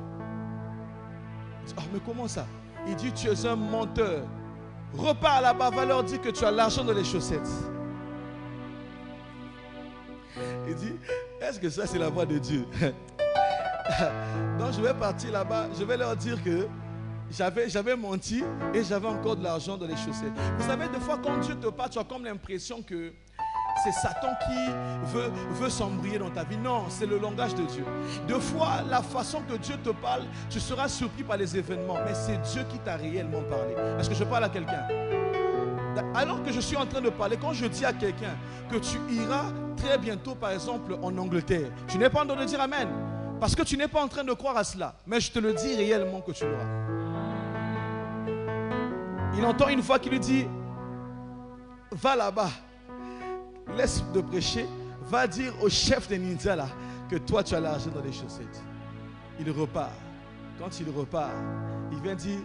Il dit, ah mais comment ça? Il dit tu es un menteur. Repars là-bas, va leur dire que tu as l'argent dans les chaussettes. Il dit, est-ce que ça c'est la voix de Dieu? Donc je vais partir là-bas, je vais leur dire que j'avais menti et j'avais encore de l'argent dans les chaussettes. Vous savez, des fois quand Dieu te parle, tu as comme l'impression que c'est Satan qui veut s'embrouiller dans ta vie. Non, c'est le langage de Dieu. Des fois, la façon que Dieu te parle, tu seras surpris par les événements. Mais c'est Dieu qui t'a réellement parlé. Est-ce que je parle à quelqu'un? Alors que je suis en train de parler, quand je dis à quelqu'un que tu iras très bientôt, par exemple, en Angleterre, tu n'es pas en train de dire Amen. Parce que tu n'es pas en train de croire à cela. Mais je te le dis réellement que tu l'auras. Il entend une fois qu'il lui dit, va là-bas. Laisse de prêcher, va dire au chef des ninjas là que toi tu as l'argent dans les chaussettes. Il repart. Quand il repart, il vient dire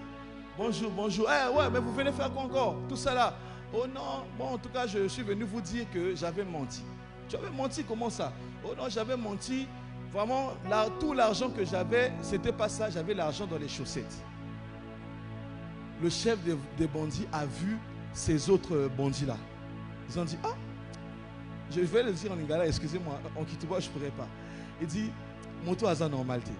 bonjour, bonjour. Eh ouais, mais vous venez faire quoi encore? Tout ça là. Oh non, bon en tout cas je suis venu vous dire que j'avais menti. Tu avais menti comment ça? Oh non, j'avais menti. Vraiment, tout l'argent que j'avais, c'était pas ça, j'avais l'argent dans les chaussettes. Le chef des bandits a vu ces autres bandits là. Ils ont dit ah. Je vais le dire en lingala, excusez-moi, en Kituba, je ne pourrais pas. Il dit, moto aza normalité.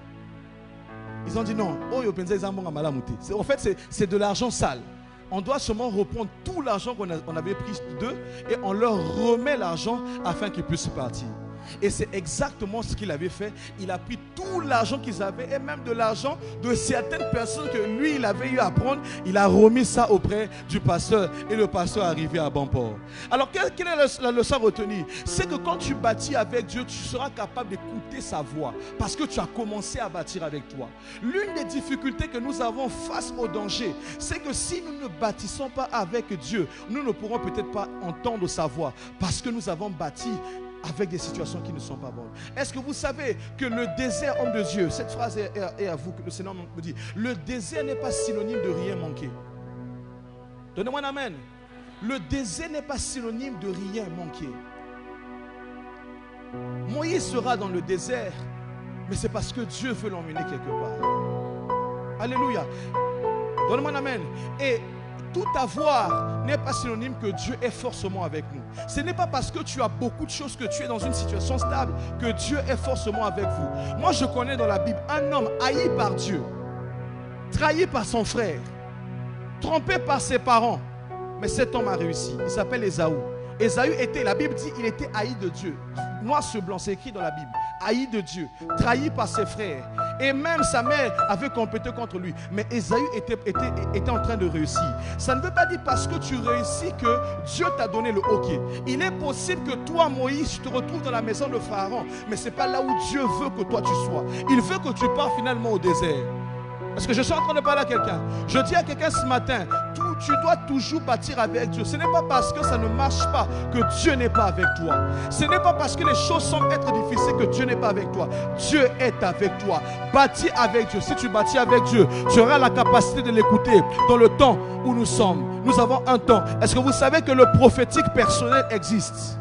Ils ont dit non, en fait, c'est de l'argent sale. On doit seulement reprendre tout l'argent qu'on avait pris d'eux et on leur remet l'argent afin qu'ils puissent partir. Et c'est exactement ce qu'il avait fait. Il a pris tout l'argent qu'ils avaient et même de l'argent de certaines personnes que lui, il avait eu à prendre. Il a remis ça auprès du pasteur et le pasteur est arrivé à bon port. Alors, quelle est la leçon à retenir? C'est que quand tu bâtis avec Dieu, tu seras capable d'écouter sa voix parce que tu as commencé à bâtir avec toi. L'une des difficultés que nous avons face au danger, c'est que si nous ne bâtissons pas avec Dieu, nous ne pourrons peut-être pas entendre sa voix parce que nous avons bâti avec des situations qui ne sont pas bonnes. Est-ce que vous savez que le désert, homme de Dieu, cette phrase est à vous que le Seigneur me dit, le désert n'est pas synonyme de rien manquer. Donnez-moi un amen. Le désert n'est pas synonyme de rien manquer. Moïse sera dans le désert, mais c'est parce que Dieu veut l'emmener quelque part. Alléluia. Donnez-moi un amen. Et tout avoir n'est pas synonyme que Dieu est forcément avec nous. Ce n'est pas parce que tu as beaucoup de choses, que tu es dans une situation stable, que Dieu est forcément avec vous. Moi, je connais dans la Bible un homme haï par Dieu, trahi par son frère, trompé par ses parents. Mais cet homme a réussi. Il s'appelle Ésaü. Ésaü était, la Bible dit, il était haï de Dieu. noir sur blanc, c'est écrit dans la Bible. Haï de Dieu, trahi par ses frères. Et même sa mère avait compété contre lui. Mais Ésaü était en train de réussir. Ça ne veut pas dire parce que tu réussis que Dieu t'a donné le hockey. Il est possible que toi, Moïse, tu te retrouves dans la maison de Pharaon. Mais ce n'est pas là où Dieu veut que toi tu sois. Il veut que tu pars finalement au désert. Parce que je suis en train de parler à quelqu'un. Je dis à quelqu'un ce matin, tu dois toujours bâtir avec Dieu. Ce n'est pas parce que ça ne marche pas que Dieu n'est pas avec toi. Ce n'est pas parce que les choses semblent être difficiles que Dieu n'est pas avec toi. Dieu est avec toi. Bâtis avec Dieu. Si tu bâtis avec Dieu, tu auras la capacité de l'écouter dans le temps où nous sommes. Nous avons un temps. Est-ce que vous savez que le prophétique personnel existe?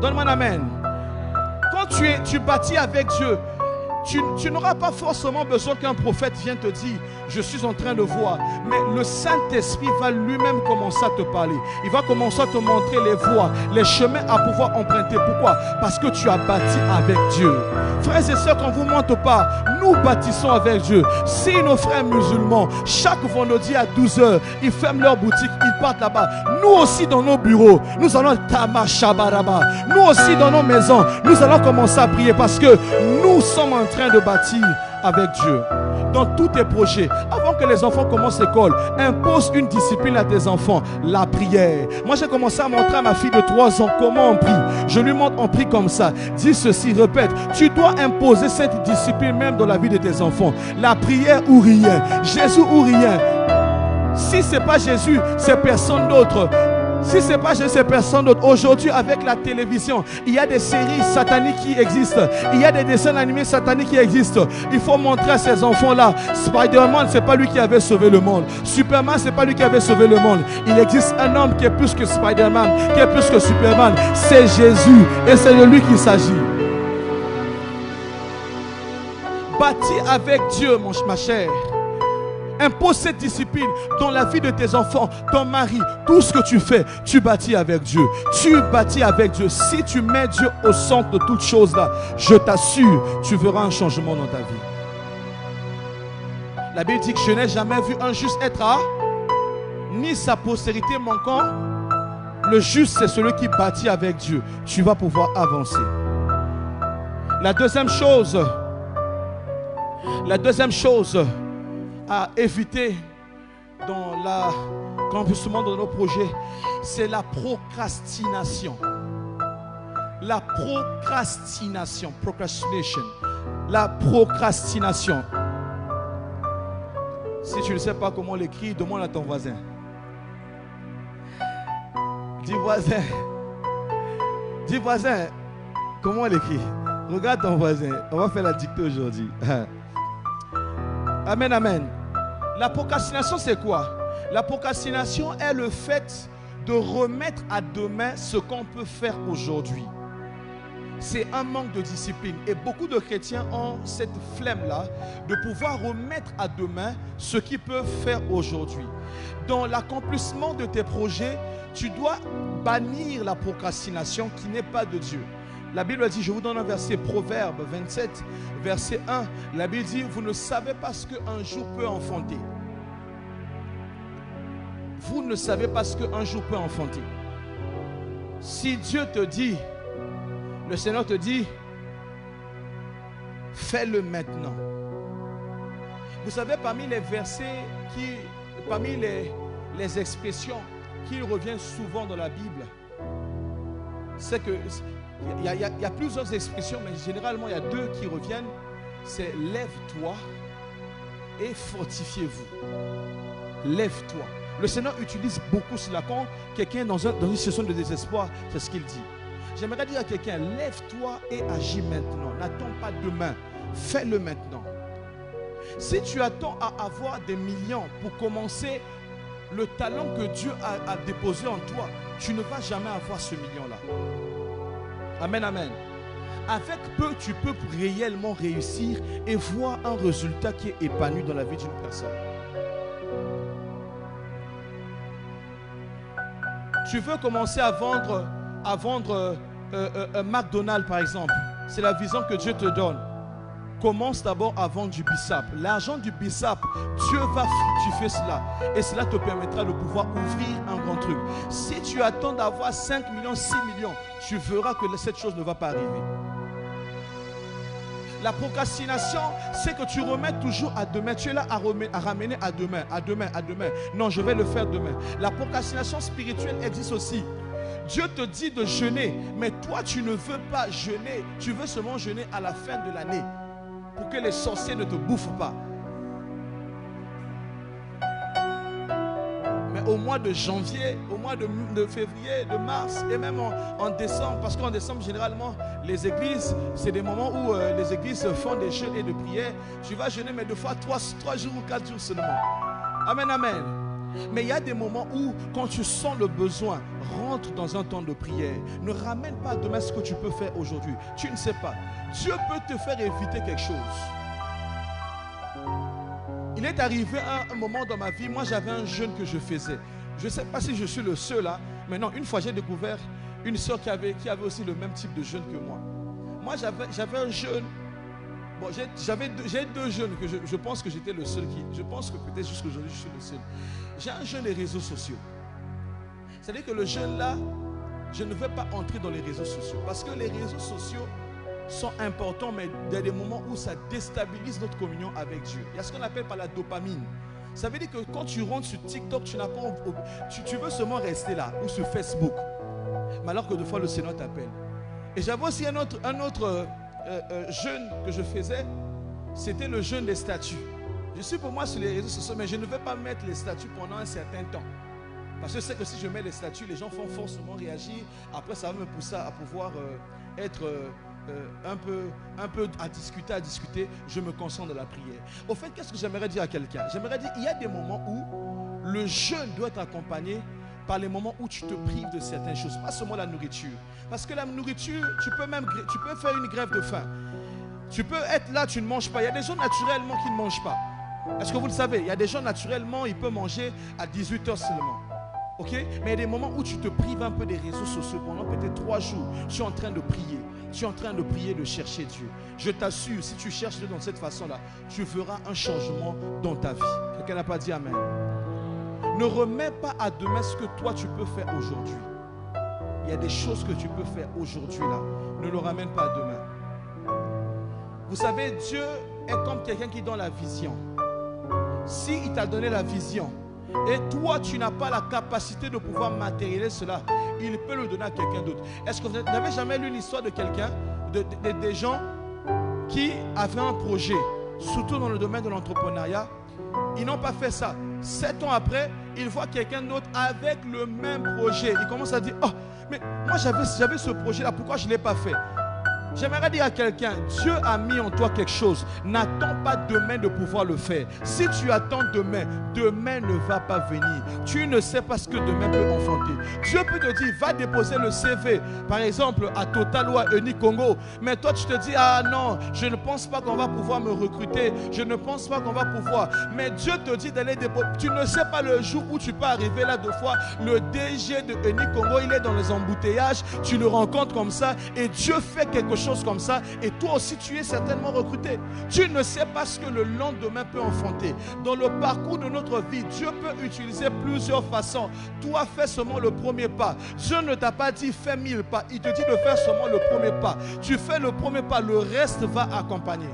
Donne-moi un amen. Quand tu bâtis avec Dieu, tu n'auras pas forcément besoin qu'un prophète vienne te dire je suis en train de voir, mais le Saint-Esprit va lui-même commencer à te parler. Il va commencer à te montrer les voies, les chemins à pouvoir emprunter. Pourquoi? Parce que tu as bâti avec Dieu. Frères et sœurs, qu'on ne vous mente pas, nous bâtissons avec Dieu. Si nos frères musulmans, chaque vendredi à 12h, ils ferment leur boutique, ils partent là-bas. Nous aussi dans nos bureaux, nous allons Tama Shabaraba. Nous aussi dans nos maisons, nous allons commencer à prier parce que nous sommes en train de bâtir avec Dieu. Dans tous tes projets, avant que les enfants commencent l'école, impose une discipline à tes enfants, la prière. Moi j'ai commencé à montrer à ma fille de 3 ans comment on prie. Je lui montre on prie comme ça. Dis ceci, répète. Tu dois imposer cette discipline même dans la vie de tes enfants. La prière ou rien. Jésus ou rien. Si ce n'est pas Jésus, c'est personne d'autre. Si ce n'est pas Jésus, c'est personne d'autre. Aujourd'hui, avec la télévision, il y a des séries sataniques qui existent. Il y a des dessins animés sataniques qui existent. Il faut montrer à ces enfants-là, Spider-Man, ce n'est pas lui qui avait sauvé le monde. Superman, ce n'est pas lui qui avait sauvé le monde. Il existe un homme qui est plus que Spider-Man, qui est plus que Superman. C'est Jésus. Et c'est de lui qu'il s'agit. Bâtis avec Dieu, ma chère. Impose cette discipline dans la vie de tes enfants, ton mari, tout ce que tu fais, tu bâtis avec Dieu. Tu bâtis avec Dieu. Si tu mets Dieu au centre de toutes choses là, je t'assure, tu verras un changement dans ta vie. La Bible dit que je n'ai jamais vu un juste être ni sa postérité manquant. Le juste, c'est celui qui bâtit avec Dieu. Tu vas pouvoir avancer. La deuxième chose à éviter dans l'accomplissement de nos projets, c'est la procrastination. La procrastination. Procrastination. La procrastination. Si tu ne sais pas comment l'écrire, demande à ton voisin. Dis voisin. Dis voisin, comment l'écrire? Regarde ton voisin. On va faire la dictée aujourd'hui. Amen, amen. La procrastination, c'est quoi? La procrastination est le fait de remettre à demain ce qu'on peut faire aujourd'hui. C'est un manque de discipline. Et beaucoup de chrétiens ont cette flemme-là de pouvoir remettre à demain ce qu'ils peuvent faire aujourd'hui. Dans l'accomplissement de tes projets, tu dois bannir la procrastination qui n'est pas de Dieu. La Bible dit, je vous donne un verset, Proverbe 27, verset 1. La Bible dit, vous ne savez pas ce qu'un jour peut enfanter. Vous ne savez pas ce qu'un jour peut enfanter. Si Dieu te dit, le Seigneur te dit, fais-le maintenant. Vous savez, parmi les versets, parmi les expressions qui reviennent souvent dans la Bible, c'est que il y a plusieurs expressions, mais généralement il y a deux qui reviennent. C'est lève-toi et fortifiez-vous. Lève-toi. Le Seigneur utilise beaucoup cela quand quelqu'un est dans une situation de désespoir, c'est ce qu'il dit. J'aimerais dire à quelqu'un, lève-toi et agis maintenant. N'attends pas demain, fais-le maintenant. Si tu attends à avoir des millions pour commencer le talent que Dieu a déposé en toi, tu ne vas jamais avoir ce million-là. Amen, amen. Avec peu, tu peux réellement réussir et voir un résultat qui est épanoui dans la vie d'une personne. Tu veux commencer à vendre un McDonald's par exemple. C'est la vision que Dieu te donne. commence d'abord à vendre du bissap. L'argent du bissap, Dieu va fructifier cela. Et cela te permettra de pouvoir ouvrir un grand truc. Si tu attends d'avoir 5 millions, 6 millions, tu verras que cette chose ne va pas arriver. La procrastination, c'est que tu remets toujours à demain. Tu es là à ramener à demain, à demain, à demain. Non, je vais le faire demain. La procrastination spirituelle existe aussi. Dieu te dit de jeûner, mais toi tu ne veux pas jeûner. Tu veux seulement jeûner à la fin de l'année pour que les sorciers ne te bouffent pas. Mais au mois de janvier, au mois de février, de mars et même en décembre, parce qu'en décembre généralement les églises, c'est des moments où les églises font des jeûnes et de prières. Tu vas jeûner mais 2 fois 3 jours ou 4 jours seulement. Amen, amen. Mais il y a des moments où, quand tu sens le besoin, rentre dans un temps de prière. Ne ramène pas demain ce que tu peux faire aujourd'hui. Tu ne sais pas. Dieu peut te faire éviter quelque chose. Il est arrivé un moment dans ma vie, moi j'avais un jeûne que je faisais. Je ne sais pas si je suis le seul là, mais non, une fois j'ai découvert une soeur qui avait aussi le même type de jeûne que moi. Moi j'avais un jeûne. Bon, j'ai 2 jeunes que je pense que j'étais le seul qui... Je pense que peut-être jusqu'aujourd'hui je suis le seul. J'ai un jeune des réseaux sociaux. C'est-à-dire que le jeune là, je ne veux pas entrer dans les réseaux sociaux. Parce que les réseaux sociaux sont importants, mais il y a des moments où ça déstabilise notre communion avec Dieu. Il y a ce qu'on appelle par la dopamine. Ça veut dire que quand tu rentres sur TikTok, tu veux seulement rester là, ou sur Facebook. Mais alors que des fois le Seigneur t'appelle. Et j'avais aussi un autre jeûne que je faisais, c'était le jeûne des statuts. Je suis pour moi sur les réseaux sociaux, mais je ne vais pas mettre les statuts pendant un certain temps. Parce que je sais que si je mets les statuts, les gens vont forcément réagir. Après, ça va me pousser à pouvoir être un peu à discuter. Je me concentre dans la prière. Au fait, qu'est-ce que j'aimerais dire à quelqu'un? J'aimerais dire, il y a des moments où le jeûne doit être accompagné par les moments où tu te prives de certaines choses, pas seulement la nourriture. Parce que la nourriture, tu peux faire une grève de faim. Tu peux être là, tu ne manges pas. Il y a des gens naturellement qui ne mangent pas. Est-ce que vous le savez? Il y a des gens naturellement, ils peuvent manger à 18h seulement. Ok? Mais il y a des moments où tu te prives un peu des réseaux sociaux pendant peut-être 3 jours. Tu es en train de prier. Tu es en train de prier, de chercher Dieu. Je t'assure, si tu cherches Dieu dans cette façon-là, tu feras un changement dans ta vie. Quelqu'un n'a pas dit amen? Ne remets pas à demain ce que toi tu peux faire aujourd'hui. Il y a des choses que tu peux faire aujourd'hui là. Ne le ramène pas à demain. Vous savez, Dieu est comme quelqu'un qui donne la vision. S'il t'a donné la vision et toi tu n'as pas la capacité de pouvoir matérialiser cela, il peut le donner à quelqu'un d'autre. Est-ce que vous n'avez jamais lu l'histoire de quelqu'un, des gens qui avaient un projet, surtout dans le domaine de l'entrepreneuriat? Ils n'ont pas fait ça. 7 ans après, ils voient quelqu'un d'autre avec le même projet. Ils commencent à dire, oh, mais moi j'avais ce projet-là, pourquoi je ne l'ai pas fait? J'aimerais dire à quelqu'un, Dieu a mis en toi quelque chose. N'attends pas demain de pouvoir le faire. Si tu attends demain, demain ne va pas venir. Tu ne sais pas ce que demain peut enfanter. Dieu peut te dire, va déposer le CV, par exemple, à Total ou à Eni Congo. Mais toi, tu te dis, ah non, je ne pense pas qu'on va pouvoir me recruter. Je ne pense pas qu'on va pouvoir. Mais Dieu te dit d'aller déposer. Tu ne sais pas le jour où tu peux arriver là 2 fois. Le DG de Eni Congo, il est dans les embouteillages. Tu le rencontres comme ça et Dieu fait quelque chose comme ça et toi aussi tu es certainement recruté. Tu ne sais pas ce que le lendemain peut enfanter. Dans le parcours de notre vie, Dieu peut utiliser plusieurs façons. Toi, fais seulement le premier pas. Dieu ne t'a pas dit fais 1000 pas. Il te dit de faire seulement le premier pas. Tu fais le premier pas, le reste va accompagner.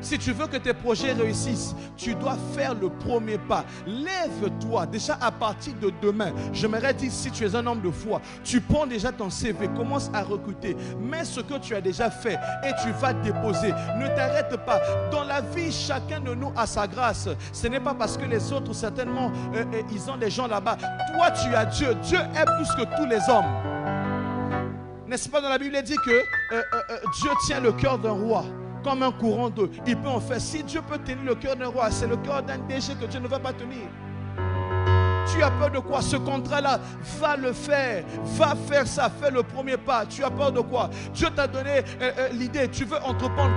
Si tu veux que tes projets réussissent, tu dois faire le premier pas. Lève-toi déjà à partir de demain. J'aimerais dire, si tu es un homme de foi, tu prends déjà ton CV, commence à recruter. Mets ce que tu as déjà fait et tu vas déposer. Ne t'arrête pas. Dans la vie, chacun de nous a sa grâce. Ce n'est pas parce que les autres, certainement, ils ont des gens là-bas. Toi, tu as Dieu. Dieu est plus que tous les hommes. N'est-ce pas dans la Bible, il dit que Dieu tient le cœur d'un roi comme un courant d'eau. Il peut en faire. Si Dieu peut tenir le cœur d'un roi, c'est le cœur d'un DG que Dieu ne va pas tenir. Tu as peur de quoi? Ce contrat-là, va le faire. Va faire ça, fais le premier pas. Tu as peur de quoi? Dieu t'a donné l'idée, tu veux entreprendre.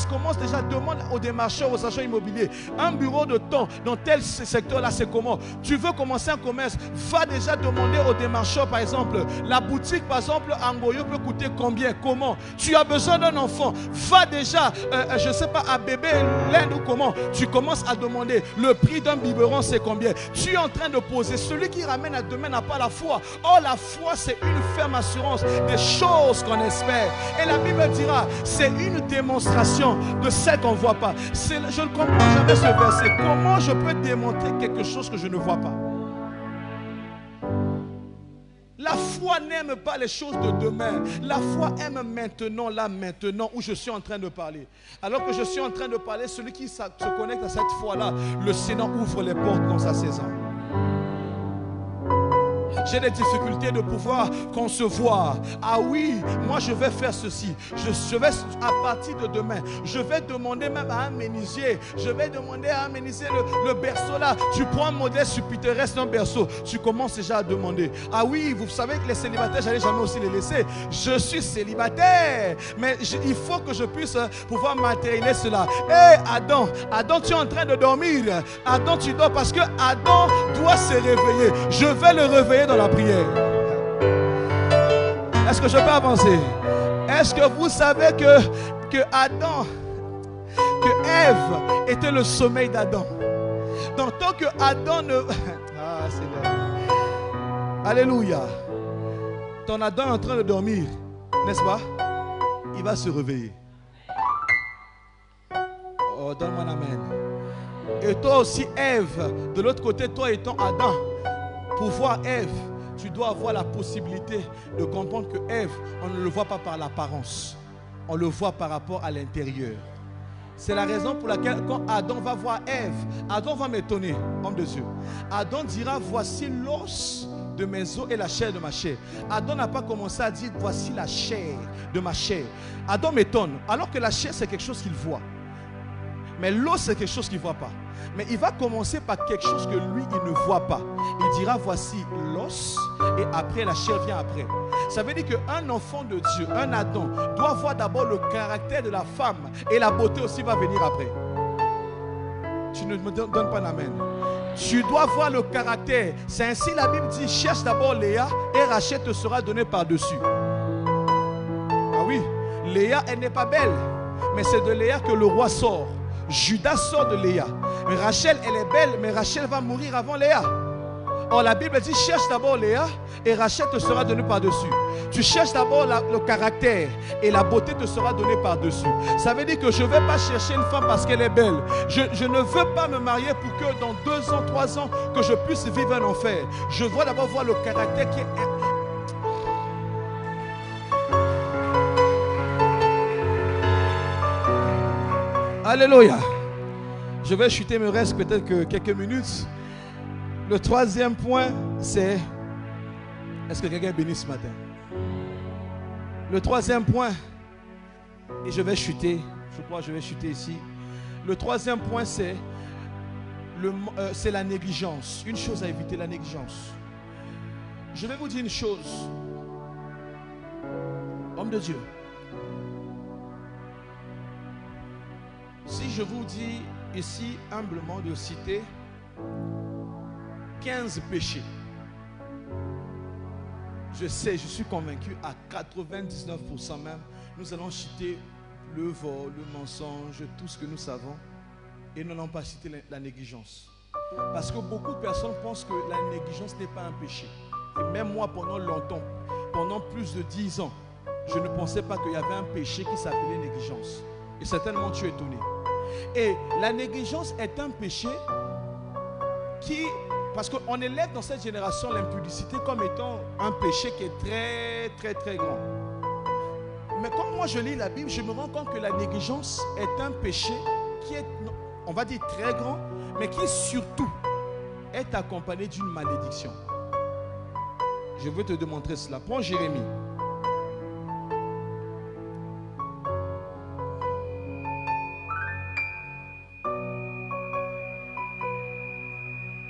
Commence déjà, demande aux démarcheurs, aux agents immobiliers. Un bureau de temps dans tel secteur-là, c'est comment? Tu veux commencer un commerce, va déjà demander aux démarcheurs, par exemple, la boutique, par exemple, en Goyo peut coûter combien? Comment? Tu as besoin d'un enfant, va déjà, je ne sais pas, à bébé l'Inde ou comment? Tu commences à demander le prix d'un biberon, c'est combien? Tu es en train de poser. Celui qui ramène à demain n'a pas la foi. Or, la foi, c'est une ferme assurance des choses qu'on espère. Et la Bible dira, c'est une démonstration de celles qu'on ne voit pas. Je ne comprends jamais ce verset. Comment je peux démontrer quelque chose que je ne vois pas? La foi n'aime pas les choses de demain. La foi aime maintenant, là, maintenant, où je suis en train de parler. Alors que je suis en train de parler, celui qui se connecte à cette foi-là, le Seigneur ouvre les portes dans sa saison. J'ai des difficultés de pouvoir concevoir. Ah oui, moi je vais faire ceci. Je vais, à partir de demain, je vais demander même à un menuisier. Je vais demander à un menuisier le berceau là. Tu prends un modèle sur Pinterest, un berceau. Tu commences déjà à demander. Ah oui, vous savez que les célibataires, j'allais jamais aussi les laisser. Je suis célibataire. Mais il faut que je puisse pouvoir matérialiser cela. Hé Adam, tu es en train de dormir. Adam, tu dors parce que Adam doit se réveiller. Je vais le réveiller dans la prière. Est-ce que je peux avancer? Est-ce que vous savez que Ève était le sommeil d'Adam? Donc tant que Adam ne... Ah Seigneur. Alléluia. Ton Adam est en train de dormir, n'est-ce pas? Il va se réveiller. Oh, donne-moi un amen. Et toi aussi Ève, de l'autre côté, toi étant Adam, pour voir Ève, tu dois avoir la possibilité de comprendre que Ève, on ne le voit pas par l'apparence. On le voit par rapport à l'intérieur. C'est la raison pour laquelle quand Adam va voir Ève, Adam va m'étonner, homme de Dieu. Adam dira, voici l'os de mes os et la chair de ma chair. Adam n'a pas commencé à dire, voici la chair de ma chair. Adam m'étonne, alors que la chair c'est quelque chose qu'il voit. Mais l'os c'est quelque chose qu'il ne voit pas. Mais il va commencer par quelque chose que lui, il ne voit pas. Il dira, voici l'os, et après, la chair vient après. Ça veut dire qu'un enfant de Dieu, un Adam, doit voir d'abord le caractère de la femme, et la beauté aussi va venir après. Tu ne me donnes pas d'amen. Tu dois voir le caractère. C'est ainsi la Bible dit, cherche d'abord Léa, et Rachel te sera donnée par-dessus. Ah oui, Léa, elle n'est pas belle, mais c'est de Léa que le roi sort. Judas sort de Léa. Mais Rachel, elle est belle, mais Rachel va mourir avant Léa. Or, la Bible dit, cherche d'abord Léa et Rachel te sera donnée par-dessus. Tu cherches d'abord le caractère et la beauté te sera donnée par-dessus. Ça veut dire que je ne vais pas chercher une femme parce qu'elle est belle. Je ne veux pas me marier pour que dans 2 ans, 3 ans, que je puisse vivre un enfer. Je veux d'abord voir le caractère qui est... Alléluia. Je vais chuter, il me reste peut-être que quelques minutes. Le 3e point, c'est... Est-ce que quelqu'un est béni ce matin? Le 3e point, et je vais chuter, je crois que je vais chuter ici. Le 3e point, c'est la négligence. Une chose à éviter, la négligence. Je vais vous dire une chose. Homme de Dieu. Si je vous dis ici humblement de citer 15 péchés, je sais, je suis convaincu à 99% même, nous allons citer le vol, le mensonge, tout ce que nous savons, et nous n'allons pas citer la négligence. Parce que beaucoup de personnes pensent que la négligence n'est pas un péché. Et même moi, pendant longtemps, pendant plus de 10 ans, je ne pensais pas qu'il y avait un péché qui s'appelait négligence. Et certainement tu es étonné. Et la négligence est un péché qui, parce qu'on élève dans cette génération l'impudicité comme étant un péché qui est très, très, très grand. Mais quand moi je lis la Bible, je me rends compte que la négligence est un péché qui est, on va dire, très grand, mais qui surtout est accompagné d'une malédiction. Je veux te démontrer cela. Prends Jérémie.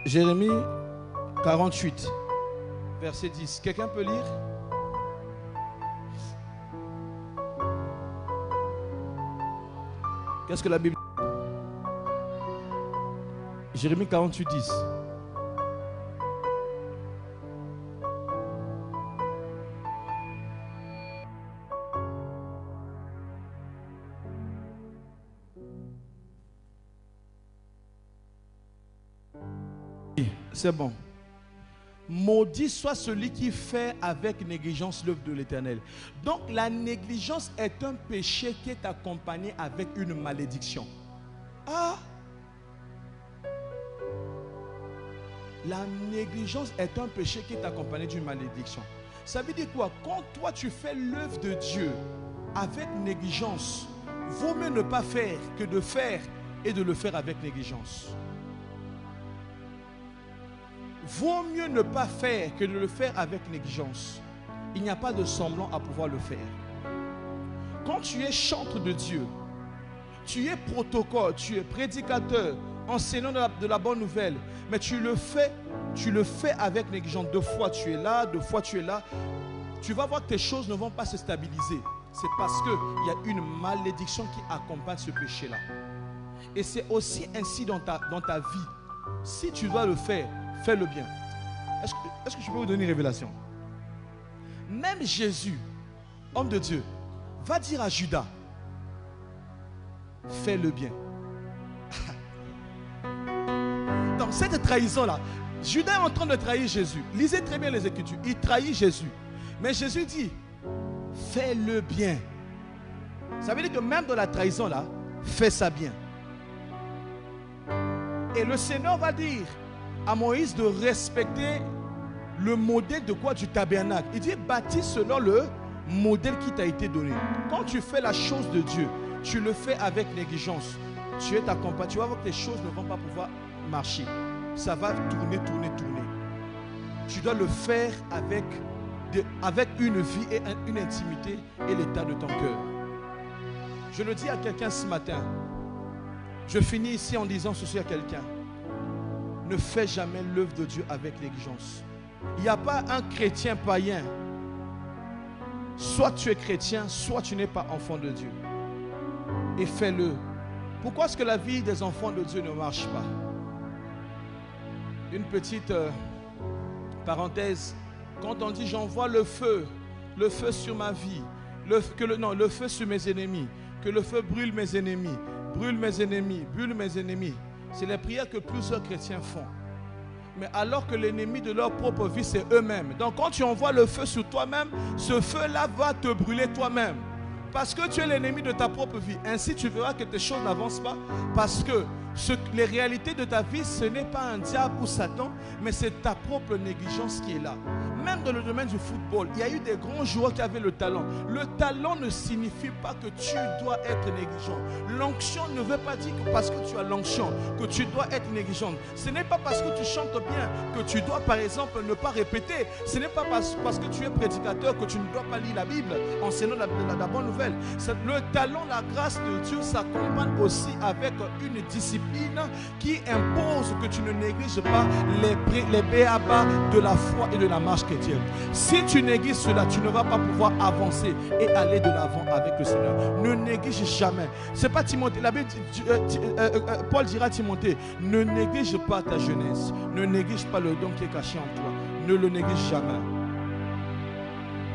Jérémie 48, verset 10. Quelqu'un peut lire? Qu'est-ce que la Bible dit? Jérémie 48, 10. C'est bon. Maudit soit celui qui fait avec négligence l'œuvre de l'Éternel. Donc la négligence est un péché qui est accompagné avec une malédiction. Ah! La négligence est un péché qui est accompagné d'une malédiction. Ça veut dire quoi? Quand toi tu fais l'œuvre de Dieu avec négligence, vaut mieux ne pas faire que de faire et de le faire avec négligence. Vaut mieux ne pas faire que de le faire avec négligence. Il n'y a pas de semblant à pouvoir le faire. Quand tu es chantre de Dieu, tu es protocole, tu es prédicateur, enseignant de la bonne nouvelle, mais tu le fais avec négligence. Deux fois tu es là, deux fois tu es là. Tu vas voir que tes choses ne vont pas se stabiliser. C'est parce qu'il y a une malédiction qui accompagne ce péché-là. Et c'est aussi ainsi dans ta vie. Si tu dois le faire, fais-le bien. Est-ce que je peux vous donner une révélation? Même Jésus, homme de Dieu, va dire à Judas, fais-le bien. Dans cette trahison-là, Judas est en train de trahir Jésus. Lisez très bien les Écritures. Il trahit Jésus. Mais Jésus dit, fais-le bien. Ça veut dire que même dans la trahison-là, fais ça bien. Et le Seigneur va dire à Moïse de respecter le modèle de quoi? Du tabernacle. Il dit bâtis selon le modèle qui t'a été donné. Quand tu fais la chose de Dieu, tu le fais avec négligence. Tu es accompagné, tu vas voir que tes choses ne vont pas pouvoir marcher. Ça va tourner. Tu dois le faire avec une vie et une intimité et l'état de ton cœur. Je le dis à quelqu'un ce matin. Je finis ici en disant ceci à quelqu'un. Ne fais jamais l'œuvre de Dieu avec négligence. Il n'y a pas un chrétien païen. Soit tu es chrétien, soit tu n'es pas enfant de Dieu. Et fais-le. Pourquoi est-ce que la vie des enfants de Dieu ne marche pas? Une petite parenthèse. Quand on dit j'envoie le feu sur ma vie, le feu sur mes ennemis, que le feu brûle mes ennemis, brûle mes ennemis. C'est les prières que plusieurs chrétiens font. Mais alors que l'ennemi de leur propre vie, c'est eux-mêmes. Donc quand tu envoies le feu sur toi-même, ce feu-là va te brûler toi-même. Parce que tu es l'ennemi de ta propre vie. Ainsi, tu verras que tes choses n'avancent pas. Parce que les réalités de ta vie, ce n'est pas un diable ou Satan, mais c'est ta propre négligence qui est là. Même dans le domaine du football, il y a eu des grands joueurs qui avaient le talent. Le talent ne signifie pas que tu dois être négligent. L'onction ne veut pas dire que parce que tu as l'onction, que tu dois être négligent. Ce n'est pas parce que tu chantes bien que tu dois, par exemple, ne pas répéter. Ce n'est pas parce que tu es prédicateur que tu ne dois pas lire la Bible, enseignant la bonne nouvelle. Le talent, la grâce de Dieu s'accompagne aussi avec une discipline qui impose que tu ne négliges pas les béabas de la foi et de la marche chrétienne. Si tu négliges cela, tu ne vas pas pouvoir avancer et aller de l'avant avec le Seigneur. Ne néglige jamais. C'est pas Timothée. La Bible, Paul dira à Timothée, ne néglige pas ta jeunesse. Ne néglige pas le don qui est caché en toi. Ne le néglige jamais.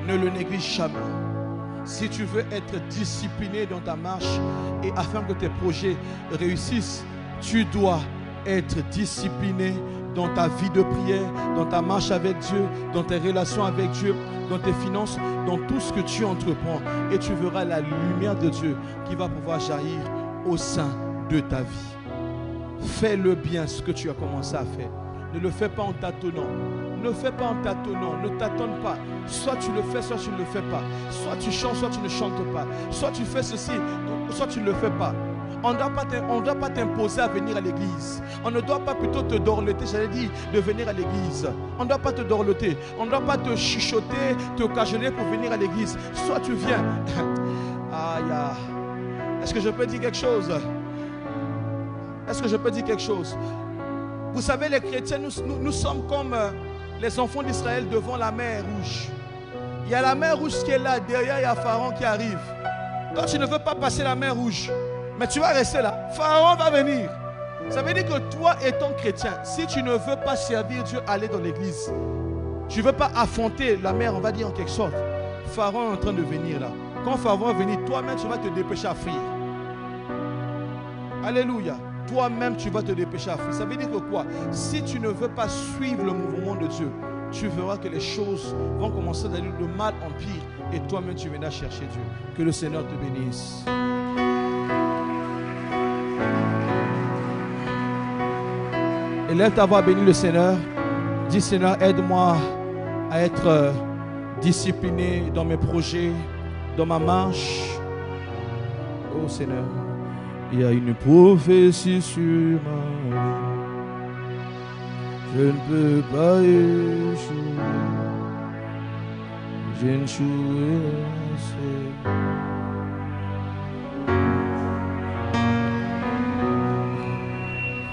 Ne le néglige jamais. Si tu veux être discipliné dans ta marche et afin que tes projets réussissent, tu dois être discipliné dans ta vie de prière, dans ta marche avec Dieu, dans tes relations avec Dieu, dans tes finances, dans tout ce que tu entreprends. Et tu verras la lumière de Dieu qui va pouvoir jaillir au sein de ta vie. Fais-le bien ce que tu as commencé à faire. Ne le fais pas en tâtonnant. Ne fais pas en tâtonnant. Ne tâtonne pas. Soit tu le fais, soit tu ne le fais pas. Soit tu chantes, soit tu ne chantes pas. Soit tu fais ceci, soit tu ne le fais pas. On ne doit pas t'imposer à venir à l'église. On ne doit pas plutôt te dorloter, j'allais dire, de venir à l'église. On ne doit pas te dorloter. On ne doit pas te chuchoter, te cajoler pour venir à l'église. Soit tu viens. Aïe. Est-ce que je peux dire quelque chose? Est-ce que je peux dire quelque chose? Vous savez, les chrétiens, nous sommes comme les enfants d'Israël devant la mer rouge. Il y a la mer rouge qui est là, derrière il y a Pharaon qui arrive. Toi, tu ne veux pas passer la mer rouge, mais tu vas rester là. Pharaon va venir. Ça veut dire que toi, étant chrétien, si tu ne veux pas servir Dieu, aller dans l'église, tu ne veux pas affronter la mer, on va dire en quelque sorte, Pharaon est en train de venir là. Quand Pharaon va venir, toi-même, tu vas te dépêcher à fuir. Alléluia. Toi-même, tu vas te dépêcher à fuir. Ça veut dire que quoi? Si tu ne veux pas suivre le mouvement de Dieu, tu verras que les choses vont commencer d'aller de mal en pire. Et toi-même, tu viendras chercher Dieu. Que le Seigneur te bénisse. Élève ta voix à bénir le Seigneur. Dis Seigneur, aide-moi à être discipliné dans mes projets, dans ma marche. Oh Seigneur, il y a une prophétie sur ma vie. Je ne peux pas échouer. Je ne jouerai.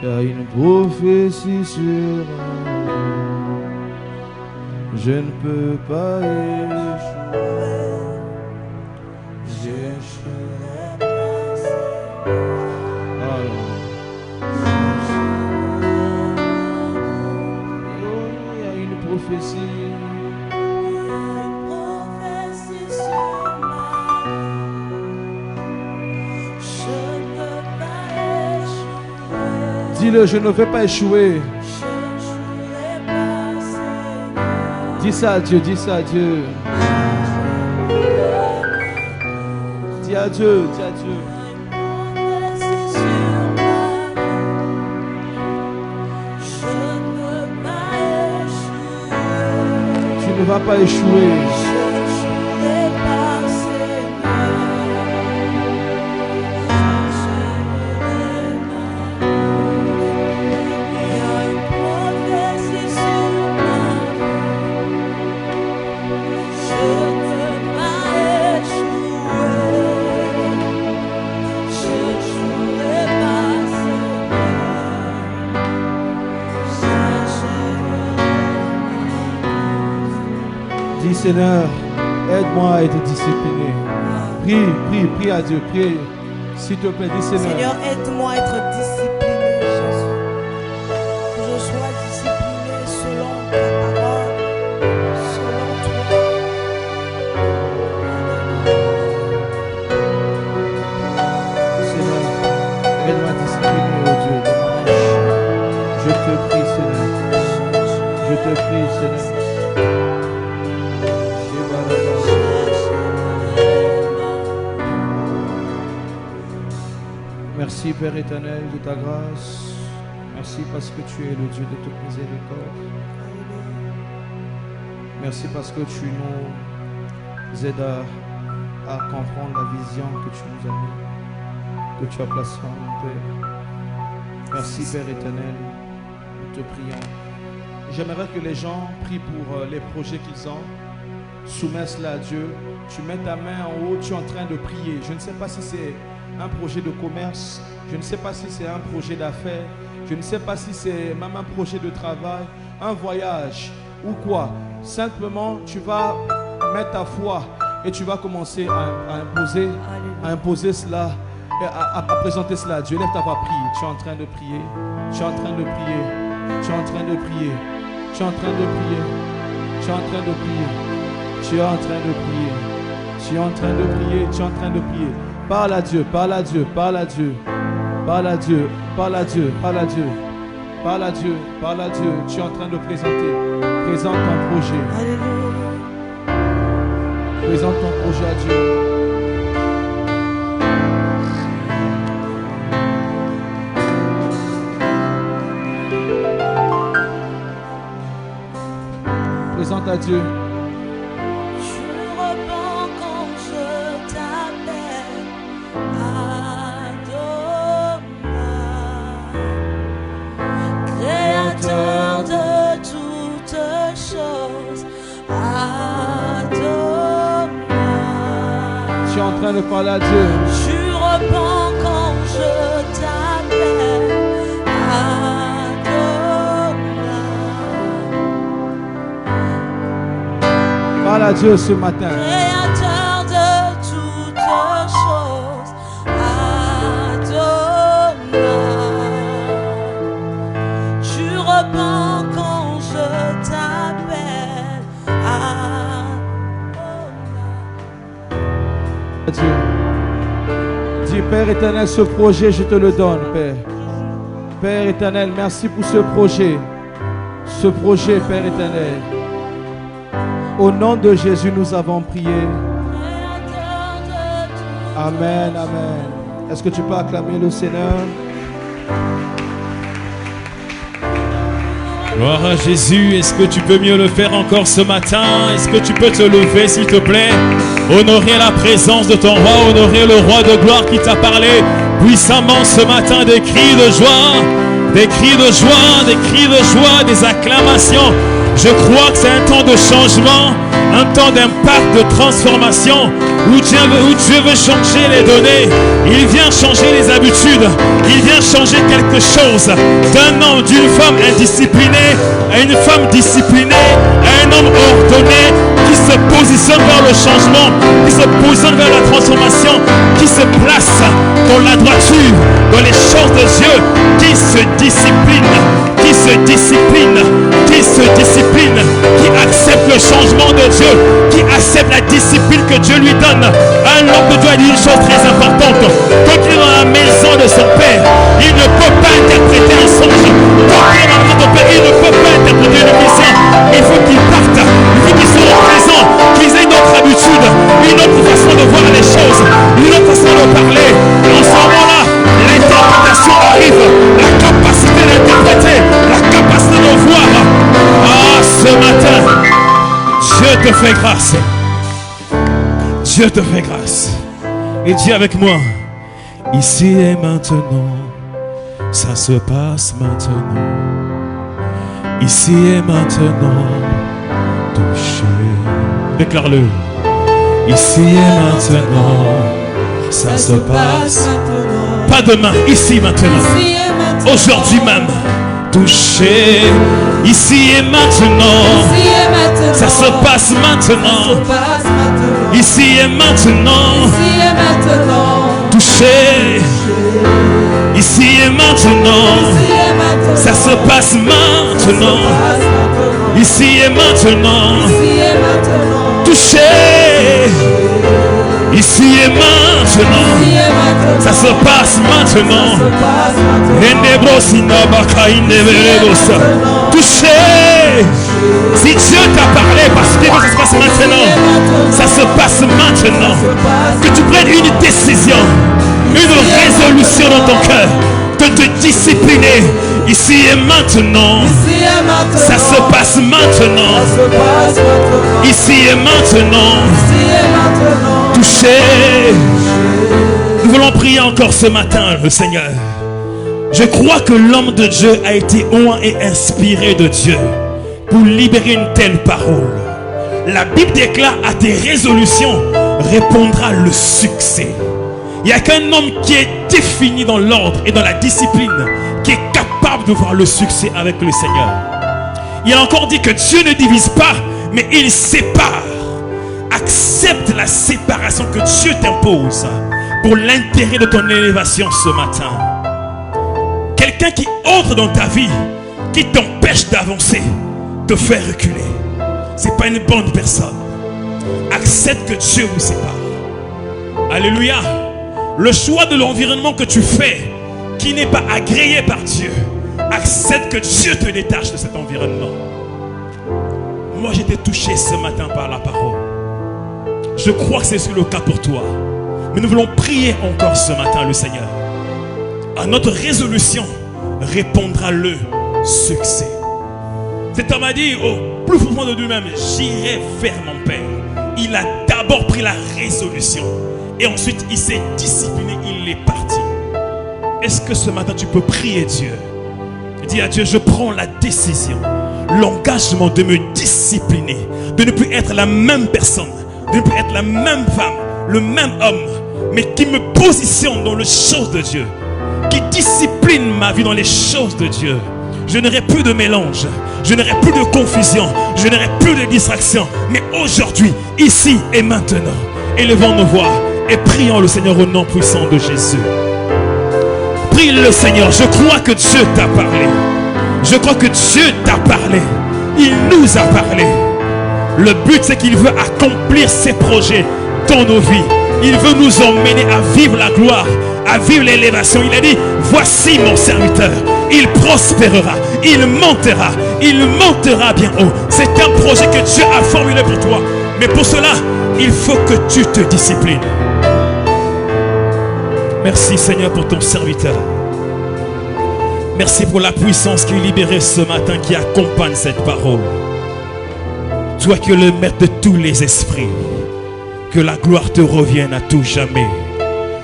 Il y a une prophétie sur ma vie. Je ne peux pas échouer. J'échouerai pas. Alors. Oh, il y a une prophétie. Une prophétie sur ma vie. Je ne peux pas échouer. Dis-le, je ne vais pas échouer. Je n'échouerai pas, Seigneur. Dis ça à Dieu, dis ça à Dieu. Dis à Dieu, dis à Dieu. Prophétie sur ma vie. Je ne peux pas échouer. Tu ne vas pas échouer. Je n'échouerai pas, Seigneur. Il y a une prophétie sur ma vie. Je ne peux pas échouer. Je n'échouerai pas, Seigneur. Dis Seigneur, aide-moi à être discipliné. Prie, prie, prie à Dieu, prie. S'il te plaît, dis Seigneur. Seigneur, aide-moi à être discipliné, Jésus. Que je sois discipliné selon ta parole, selon toi. Seigneur, aide-moi à discipliner, oh Dieu, dans ma marche. Je te prie, Seigneur. Je te prie, Seigneur. Merci Père éternel de ta grâce. Merci parce que tu es le Dieu de toute miséricorde. Merci parce que tu nous aides à comprendre la vision que tu nous as mis, que tu as placée en nous, Père. Merci Père éternel, nous te prions. J'aimerais que les gens prient pour les projets qu'ils ont. Soumets cela à Dieu. Tu mets ta main en haut, tu es en train de prier. Je ne sais pas si c'est un projet de commerce, je ne sais pas si c'est un projet d'affaires, je ne sais pas si c'est même un projet de travail, un voyage ou quoi. Simplement, tu vas mettre ta foi et tu vas commencer à imposer cela, et à présenter cela à Dieu. Lève ta voix, prie. Tu es en train de prier. Tu es en train de prier. Tu es en train de prier. Tu es en train de prier. Tu es en train de prier. Tu es en train de prier. Tu es en train de prier. Tu es en train de prier. Parle à Dieu, parle à Dieu, parle à Dieu. Parle à Dieu, parle à Dieu, parle à Dieu. Parle à Dieu, parle à Dieu. Tu es en train de présenter. Présente ton projet. Alléluia. Présente ton projet à Dieu. Présente à Dieu. Je repens quand je t'appelle Adonai, Créateur de toutes choses, Adonai. Tu es en train de parler à Dieu. Je repens quand je t'appelle Adonai. parle à Dieu ce matin. Créateur de toutes choses, Adonai. Tu repens quand je t'appelle, Adonai. Dieu. Dis, Père éternel, ce projet, je te le donne, Père. Père éternel, merci pour ce projet. Ce projet, Père éternel. Au nom de Jésus, nous avons prié. Amen, amen. Est-ce que tu peux acclamer le Seigneur? Gloire à Jésus. Est-ce que tu peux mieux le faire encore ce matin? Est-ce que tu peux te lever, s'il te plaît? Honorer la présence de ton roi, honorer le roi de gloire qui t'a parlé puissamment ce matin. Des cris de joie, des cris de joie, des cris de joie, des acclamations. Je crois que c'est un temps de changement, un temps d'impact, de transformation, où Dieu veut changer les données. Il vient changer les habitudes. Il vient changer quelque chose. D'un homme, d'une femme indisciplinée à une femme disciplinée, à un homme ordonné qui se positionne vers le changement, qui se positionne vers la transformation, qui se place dans la droiture, dans les choses de Dieu, qui se discipline, qui se discipline, qui se discipline, qui accepte le changement de Dieu, qui accepte la discipline que Dieu lui donne. Un homme de Dieu a dit une chose très importante. Quand il est dans la maison de son père, il ne peut pas interpréter un songe. Quand il est dans la maison de son père, il ne peut pas interpréter une mission. Il faut qu'il parte, il faut qu'il soit présent, qu'ils aient une autre habitude, une autre façon de voir les choses, une autre façon de parler. Et en ce moment-là, l'interprétation arrive, la capacité d'interpréter, la capacité de voir. Ah, ce matin, Dieu te fait grâce. Dieu te fait grâce. Et dis avec moi, ici et maintenant, ça se passe maintenant. Ici et maintenant, touché. Déclare-le. Ici et maintenant, ça se passe maintenant. Pas demain, ici maintenant. Aujourd'hui même, touché. Ici et maintenant, ça se passe maintenant. Ici et maintenant, touché. Ici et maintenant, ça se passe maintenant. Ici et maintenant, touché. Ici et maintenant, ça se passe maintenant. Touché. Si Dieu t'a parlé parce que ça se passe maintenant, ça se passe maintenant. Que tu prennes une décision, une résolution dans ton cœur de te discipliner. Ici et maintenant, ça se passe maintenant. Ici et maintenant, touché. Nous voulons prier encore ce matin, le Seigneur. Je crois que l'homme de Dieu a été oint et inspiré de Dieu pour libérer une telle parole. La Bible déclare: à tes résolutions répondra le succès. Il n'y a qu'un homme qui est défini dans l'ordre et dans la discipline qui est capable de voir le succès avec le Seigneur. Il a encore dit que Dieu ne divise pas, mais il sépare. Accepte la séparation que Dieu t'impose pour l'intérêt de ton élévation ce matin. Quelqu'un qui entre dans ta vie, qui t'empêche d'avancer, te fait reculer. Ce n'est pas une bonne personne. Accepte que Dieu vous sépare. Alléluia. Le choix de l'environnement que tu fais, qui n'est pas agréé par Dieu, accepte que Dieu te détache de cet environnement. Moi, j'ai été touché ce matin par la parole. Je crois que c'est le cas pour toi. Mais nous voulons prier encore ce matin le Seigneur. À notre résolution répondra le succès. Cet homme a dit au plus profond de lui-même: j'irai vers mon Père. Il a d'abord pris la résolution et ensuite il s'est discipliné, il est parti. Est-ce que ce matin tu peux prier Dieu? Dis à Dieu: je prends la décision, l'engagement de me discipliner, de ne plus être la même personne, de ne plus être la même femme, le même homme, mais qui me positionne dans les choses de Dieu, qui discipline ma vie dans les choses de Dieu. Je n'aurai plus de mélange. Je n'aurai plus de confusion. Je n'aurai plus de distraction. Mais aujourd'hui, ici et maintenant, élevons nos voix et prions le Seigneur au nom puissant de Jésus. Prie le Seigneur. Je crois que Dieu t'a parlé. Je crois que Dieu t'a parlé. Il nous a parlé. Le but, c'est qu'il veut accomplir ses projets dans nos vies. Il veut nous emmener à vivre la gloire, à vivre l'élévation. Il a dit, voici mon serviteur. Il prospérera, il montera bien haut. C'est un projet que Dieu a formulé pour toi. Mais pour cela, il faut que tu te disciplines. Merci Seigneur pour ton serviteur. Merci pour la puissance qui est libérée ce matin, qui accompagne cette parole. Toi qui es le maître de tous les esprits, que la gloire te revienne à tout jamais.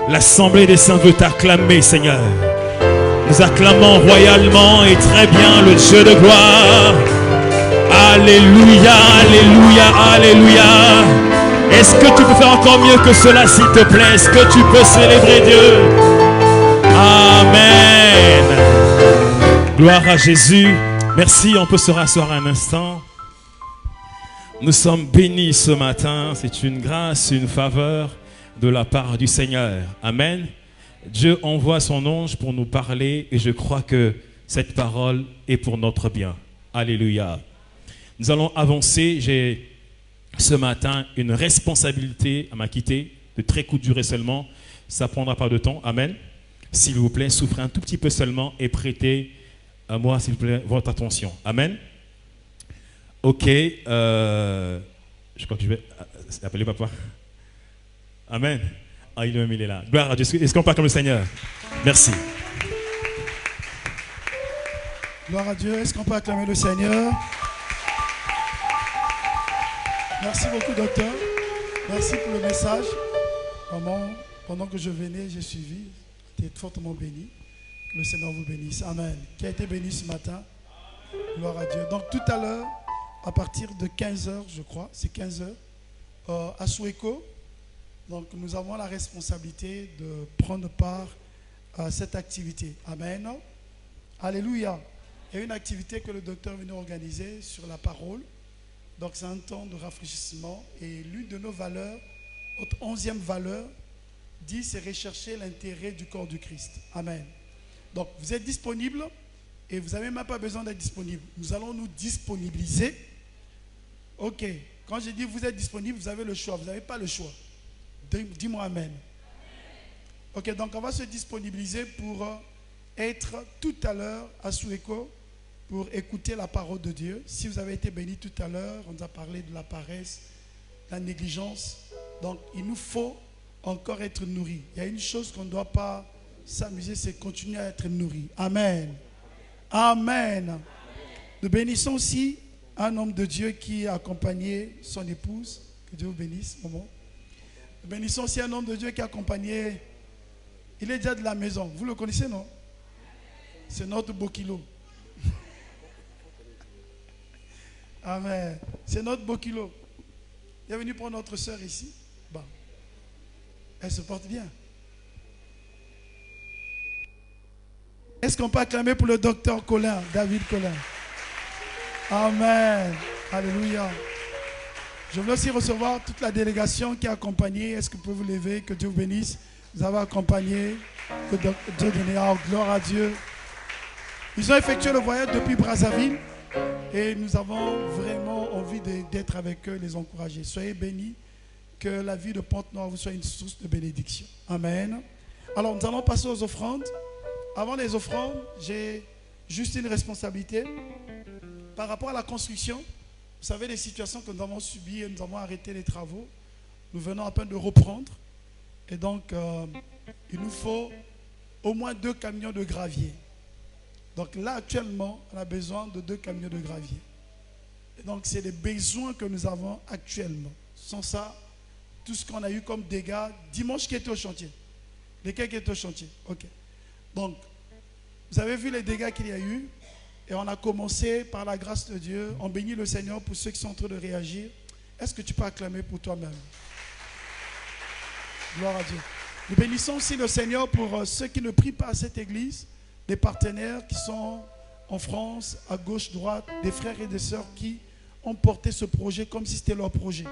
L'assemblée des saints veut t'acclamer, Seigneur. Nous acclamons royalement et très bien le Dieu de gloire. Alléluia, alléluia, alléluia. Est-ce que tu peux faire encore mieux que cela, s'il te plaît? Est-ce que tu peux célébrer Dieu? Amen. Gloire à Jésus. Merci, on peut se rasseoir un instant. Nous sommes bénis ce matin. C'est une grâce, une faveur de la part du Seigneur. Amen. Dieu envoie son ange pour nous parler et je crois que cette parole est pour notre bien. Alléluia. Nous allons avancer. J'ai ce matin une responsabilité à m'acquitter de très courte durée seulement. Ça ne prendra pas de temps. Amen. S'il vous plaît, souffrez un tout petit peu seulement et prêtez à moi, s'il vous plaît, votre attention. Amen. Ok. Je crois que je vais appeler papa. Amen. Ah, il est là. Gloire à Dieu. Est-ce qu'on parle comme le Seigneur? Merci. Gloire à Dieu. Est-ce qu'on peut acclamer le Seigneur? Merci beaucoup, docteur. Merci pour le message. Pendant que je venais, j'ai suivi. J'étais fortement béni. Que le Seigneur vous bénisse. Amen. Qui a été béni ce matin? Gloire à Dieu. Donc tout à l'heure, à partir de 15h, je crois, c'est 15h, à Souéco, donc nous avons la responsabilité de prendre part à cette activité. Amen. Alléluia. Il y a une activité que le docteur venait organiser sur la parole. Donc c'est un temps de rafraîchissement. Et l'une de nos valeurs, notre 11e valeur, dit c'est rechercher l'intérêt du corps du Christ. Amen. Donc vous êtes disponible et vous n'avez même pas besoin d'être disponible. Nous allons nous disponibiliser. Ok. Quand je dis vous êtes disponible, vous avez le choix. Vous n'avez pas le choix. Dis-moi amen. Ok, donc on va se disponibiliser pour être tout à l'heure à Souéco pour écouter la parole de Dieu. Si vous avez été béni tout à l'heure, on nous a parlé de la paresse, de la négligence. Donc il nous faut encore être nourris. Il y a une chose qu'on ne doit pas s'amuser, c'est continuer à être nourris. Amen. Amen. Nous bénissons aussi un homme de Dieu qui a accompagné son épouse. Que Dieu vous bénisse, maman. Nous bénissons aussi un homme de Dieu qui a accompagné. Il est déjà de la maison. Vous le connaissez, non? C'est notre Bokilo. Amen. C'est notre Bokilo. Il est venu prendre notre soeur ici. Bon. Elle se porte bien. Est-ce qu'on peut acclamer pour le docteur Colin, David Colin? Amen. Alléluia. Je veux aussi recevoir toute la délégation qui a accompagné. Est-ce que vous pouvez vous lever? Que Dieu vous bénisse. Vous avez accompagné. Que Dieu donne gloire à Dieu. Ils ont effectué le voyage depuis Brazzaville. Et nous avons vraiment envie d'être avec eux, les encourager. Soyez bénis. Que la vie de Pont-Noir vous soit une source de bénédiction. Amen. Alors nous allons passer aux offrandes. Avant les offrandes, j'ai juste une responsabilité. Par rapport à la construction, vous savez les situations que nous avons subies et nous avons arrêté les travaux. Nous venons à peine de reprendre. Et donc, il nous faut au moins 2 camions de gravier. Donc là, actuellement, on a besoin de 2 camions de gravier. Et donc, c'est les besoins que nous avons actuellement. Sans ça, tout ce qu'on a eu comme dégâts, dimanche qui était au chantier. Lesquels qui étaient au chantier? Ok. Donc, vous avez vu les dégâts qu'il y a eu. Et on a commencé par la grâce de Dieu. On bénit le Seigneur pour ceux qui sont en train de réagir. Est-ce que tu peux acclamer pour toi-même? Gloire à Dieu. Nous bénissons aussi le Seigneur pour ceux qui ne prient pas à cette église, des partenaires qui sont en France, à gauche, droite, des frères et des sœurs qui ont porté ce projet comme si c'était leur projet.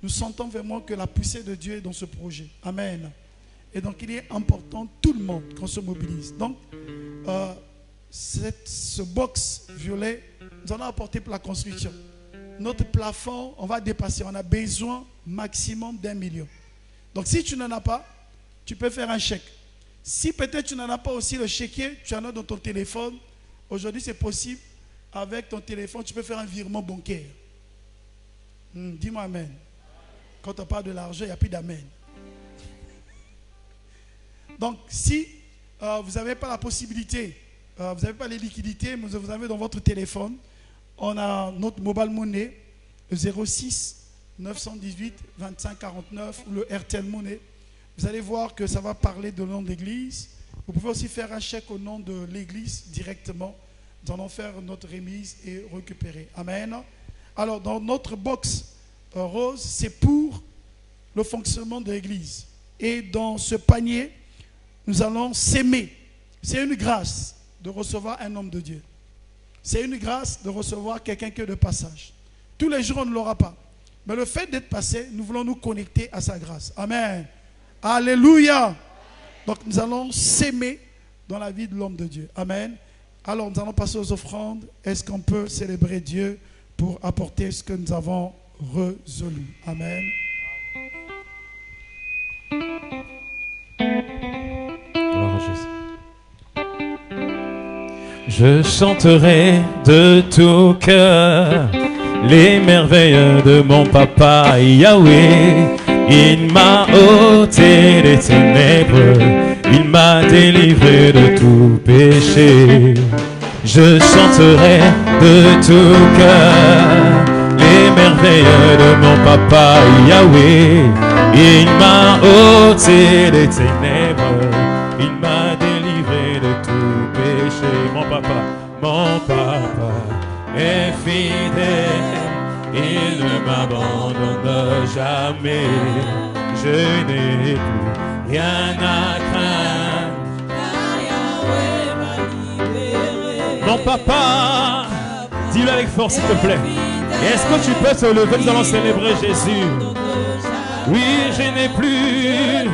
Nous sentons vraiment que la poussée de Dieu est dans ce projet. Amen. Et donc il est important, tout le monde, qu'on se mobilise. Donc, ce box violet, nous allons apporter pour la construction. Notre plafond, on va dépasser. On a besoin maximum d'1 million. Donc si tu n'en as pas, tu peux faire un chèque. Si peut-être tu n'en as pas aussi le chéquier, tu en as dans ton téléphone. Aujourd'hui, c'est possible. Avec ton téléphone, tu peux faire un virement bancaire. Dis-moi amen. Quand on parle de l'argent, il n'y a plus d'amen. Donc, si vous n'avez pas la possibilité, vous n'avez pas les liquidités, mais vous avez dans votre téléphone, on a notre mobile money, le 06 918 25 49, ou le RTL Money. Vous allez voir que ça va parler de nom de l'église. Vous pouvez aussi faire un chèque au nom de l'église directement. Nous allons faire notre remise et récupérer. Amen. Alors, dans notre box rose, c'est pour le fonctionnement de l'église. Et dans ce panier, nous allons s'aimer. C'est une grâce de recevoir un homme de Dieu. C'est une grâce de recevoir quelqu'un qui est de passage. Tous les jours, on ne l'aura pas. Mais le fait d'être passé, nous voulons nous connecter à sa grâce. Amen. Alléluia. Donc nous allons s'aimer dans la vie de l'homme de Dieu. Amen. Alors nous allons passer aux offrandes. Est-ce qu'on peut célébrer Dieu pour apporter ce que nous avons résolu? Amen. Gloire à Jésus. Je chanterai de tout cœur les merveilles de mon papa Yahweh. Il m'a ôté les ténèbres, il m'a délivré de tout péché. Je chanterai de tout cœur les merveilles de mon papa Yahweh. Il m'a ôté les ténèbres, il m'a délivré de tout péché. Mon papa est fidèle, il ne m'abandonne jamais. Je n'ai plus rien à craindre. Mon papa, dis-le avec force s'il te plaît. Est-ce que tu peux te lever? Nous allons célébrer Jésus. Oui, je n'ai plus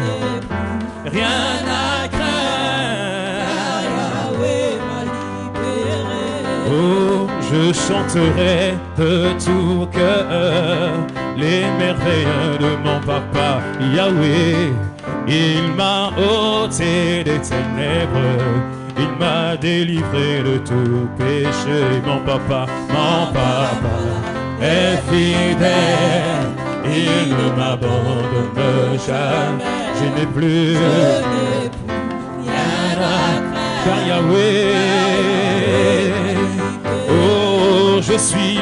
rien à craindre. Oh, je chanterai de tout cœur les merveilles de mon papa Yahweh. Il m'a ôté des ténèbres, il m'a délivré de tout péché. Mon papa est fidèle, il ne m'abandonne jamais. Je n'ai plus rien à car Yahweh. Oh, je suis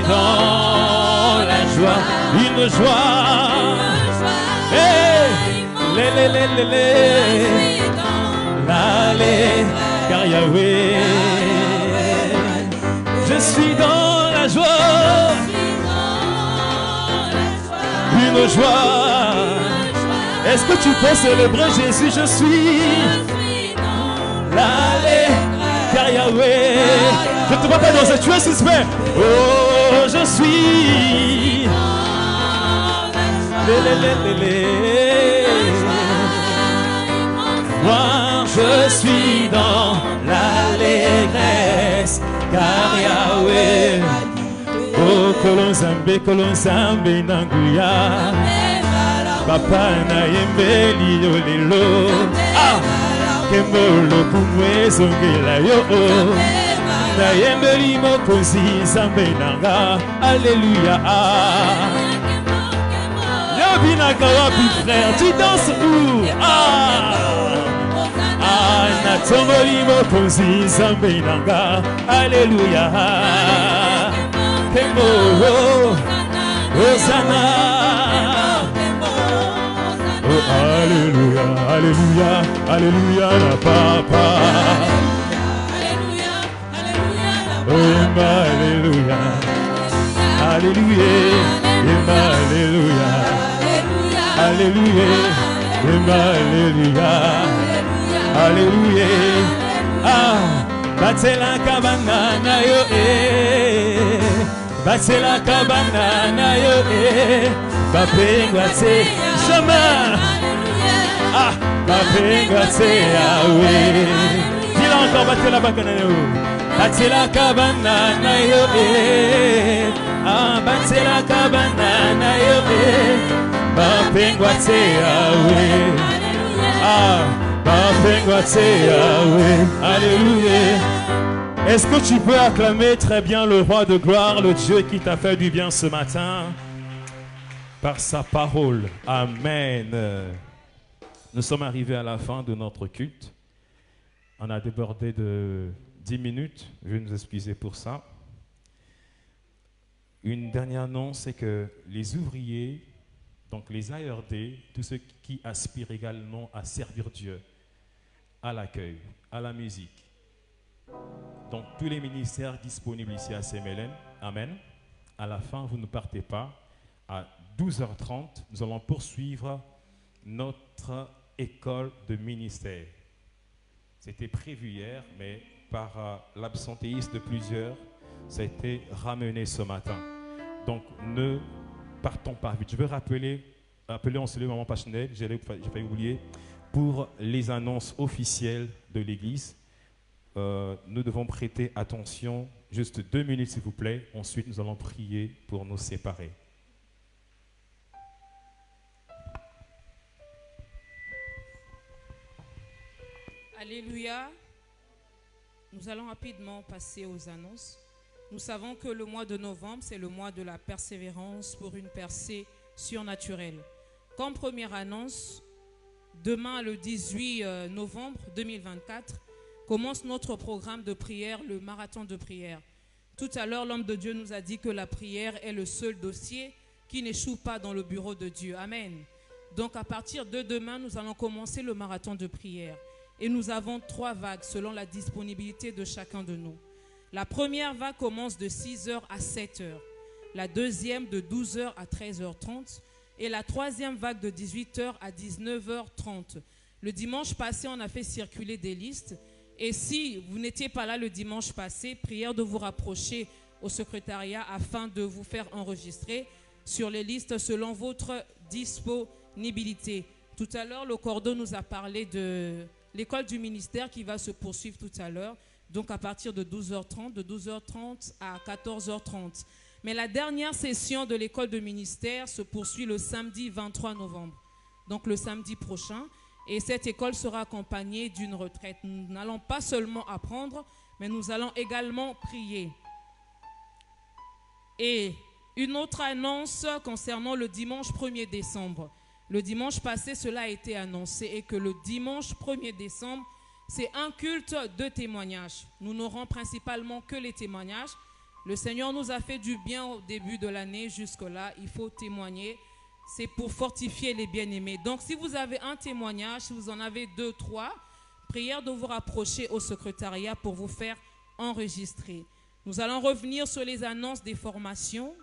dans la joie, une joie. Hey, l'allée, car Yahweh. Je suis dans la joie, une joie. Est-ce que tu peux célébrer Jésus? Je suis l'allée, car Yahweh. Je ne te vois pas danser, tu es suspect. Oh, je suis moi, je suis dans l'allégresse, car Yahweh. Oh, kolonzambe nanguya, papa na yembeli yo lelo. Ah, kembolo kumwe zongela yo. Na yembeli mokozi zambe nanga. Alléluia. Yobinaka wapi frère, tu danses où? Natongoli mokozi zambe nanga. Alléluia. Kembo Hosanna. Oh, alléluia, alléluia, alléluia, la papa. Oh, alléluia, alléluia, alléluia, alléluia, alléluia, alléluia, Batelaka banana yo Batelaka banana yo Bapengwa te chemin. Ah, Bapengwa te Yahweh. Dis-le encore, Batelaka banana yo Batelaka banana yo Ah, Batelaka banana yo Bapengwa te Yahweh. Ah, Bapengwa te Yahweh. Alléluia. Est-ce que tu peux acclamer très bien le roi de gloire, le Dieu qui t'a fait du bien ce matin par sa parole? Amen. Nous sommes arrivés à la fin de notre culte. On a débordé de 10 minutes. Je vais nous excuser pour ça. Une dernière annonce, c'est que les ouvriers, donc les ARD, tous ceux qui aspirent également à servir Dieu, à l'accueil, à la musique, donc tous les ministères disponibles ici à CMLN, amen. À la fin, vous ne partez pas. À 12h30, nous allons poursuivre notre école de ministère. C'était prévu hier, mais par l'absentéisme de plusieurs, ça a été ramené ce matin. Donc ne partons pas vite. Je vais rappeler en ce moment passionnel, j'ai failli oublier, pour les annonces officielles de l'Église. Nous devons prêter attention, juste 2 minutes s'il vous plaît. Ensuite, nous allons prier pour nous séparer. Alléluia. Nous allons rapidement passer aux annonces. Nous savons que le mois de novembre, c'est le mois de la persévérance pour une percée surnaturelle. Comme première annonce, demain le 18 novembre 2024, commence notre programme de prière, le marathon de prière. Tout à l'heure, l'homme de Dieu nous a dit que la prière est le seul dossier qui n'échoue pas dans le bureau de Dieu. Amen. Donc à partir de demain, nous allons commencer le marathon de prière. Et nous avons 3 vagues selon la disponibilité de chacun de nous. La première vague commence de 6h à 7h. La deuxième de 12h à 13h30. Et la troisième vague de 18h à 19h30. Le dimanche passé, on a fait circuler des listes. Et si vous n'étiez pas là le dimanche passé, prière de vous rapprocher au secrétariat afin de vous faire enregistrer sur les listes selon votre disponibilité. Tout à l'heure, le cordon nous a parlé de l'école du ministère qui va se poursuivre tout à l'heure. Donc à partir de 12h30, de 12h30 à 14h30. Mais la dernière session de l'école de ministère se poursuit le samedi 23 novembre. Donc le samedi prochain. Et cette école sera accompagnée d'une retraite. Nous n'allons pas seulement apprendre, mais nous allons également prier. Et une autre annonce concernant le dimanche 1er décembre. Le dimanche passé, cela a été annoncé et que le dimanche 1er décembre, c'est un culte de témoignage. Nous n'aurons principalement que les témoignages. Le Seigneur nous a fait du bien au début de l'année. Jusque-là, il faut témoigner. C'est pour fortifier les bien-aimés. Donc, si vous avez un témoignage, si vous en avez 2, 3, prière de vous rapprocher au secrétariat pour vous faire enregistrer. Nous allons revenir sur les annonces des formations,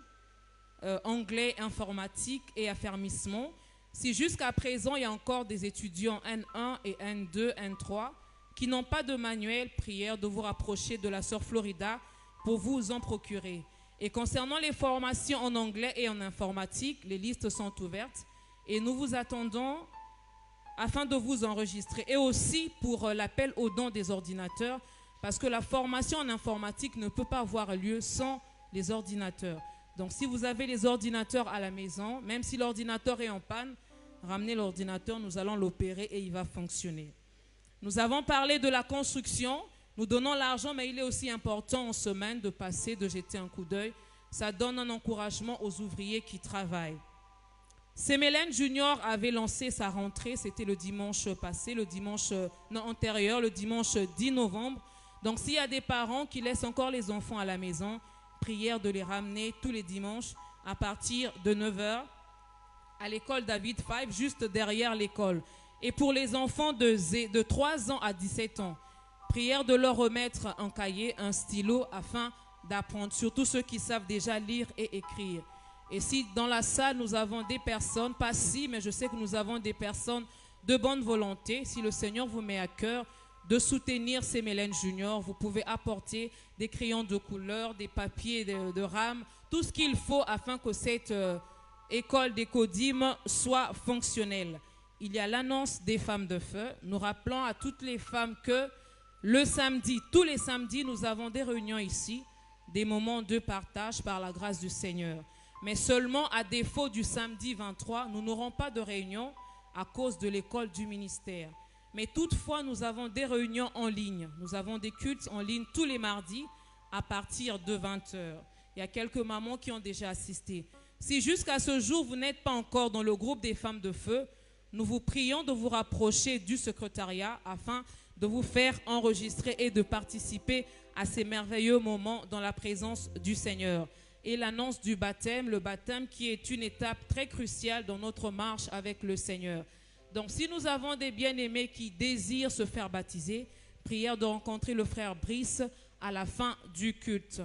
anglais, informatique et affermissement. Si jusqu'à présent, il y a encore des étudiants N1 et N2, N3 qui n'ont pas de manuel, prière de vous rapprocher de la sœur Florida pour vous en procurer. Et concernant les formations en anglais et en informatique, les listes sont ouvertes et nous vous attendons afin de vous enregistrer. Et aussi pour l'appel aux dons des ordinateurs, parce que la formation en informatique ne peut pas avoir lieu sans les ordinateurs. Donc si vous avez les ordinateurs à la maison, même si l'ordinateur est en panne, ramenez l'ordinateur, nous allons l'opérer et il va fonctionner. Nous avons parlé de la construction. Nous donnons l'argent, mais il est aussi important en semaine de passer, de jeter un coup d'œil. Ça donne un encouragement aux ouvriers qui travaillent. CMLN Junior avait lancé sa rentrée, c'était le dimanche passé, antérieur, le dimanche 10 novembre. Donc s'il y a des parents qui laissent encore les enfants à la maison, prière de les ramener tous les dimanches à partir de 9h à l'école David 5, juste derrière l'école. Et pour les enfants de 3 ans à 17 ans, prière de leur remettre un cahier, un stylo afin d'apprendre, surtout ceux qui savent déjà lire et écrire. Et si dans la salle nous avons des personnes, pas si, mais je sais que nous avons des personnes de bonne volonté, si le Seigneur vous met à cœur de soutenir ces Mélène Junior. Vous pouvez apporter des crayons de couleur, des papiers de rame, tout ce qu'il faut afin que cette école d'écodim soit fonctionnelle. Il y a l'annonce des femmes de feu. Nous rappelons à toutes les femmes que le samedi, tous les samedis, nous avons des réunions ici, des moments de partage par la grâce du Seigneur. Mais seulement à défaut du samedi 23, nous n'aurons pas de réunion à cause de l'école du ministère. Mais toutefois, nous avons des réunions en ligne. Nous avons des cultes en ligne tous les mardis à partir de 20h. Il y a quelques mamans qui ont déjà assisté. Si jusqu'à ce jour, vous n'êtes pas encore dans le groupe des femmes de feu, nous vous prions de vous rapprocher du secrétariat afin de vous faire enregistrer et de participer à ces merveilleux moments dans la présence du Seigneur. Et l'annonce du baptême, le baptême qui est une étape très cruciale dans notre marche avec le Seigneur. Donc si nous avons des bien-aimés qui désirent se faire baptiser, prière de rencontrer le frère Brice à la fin du culte.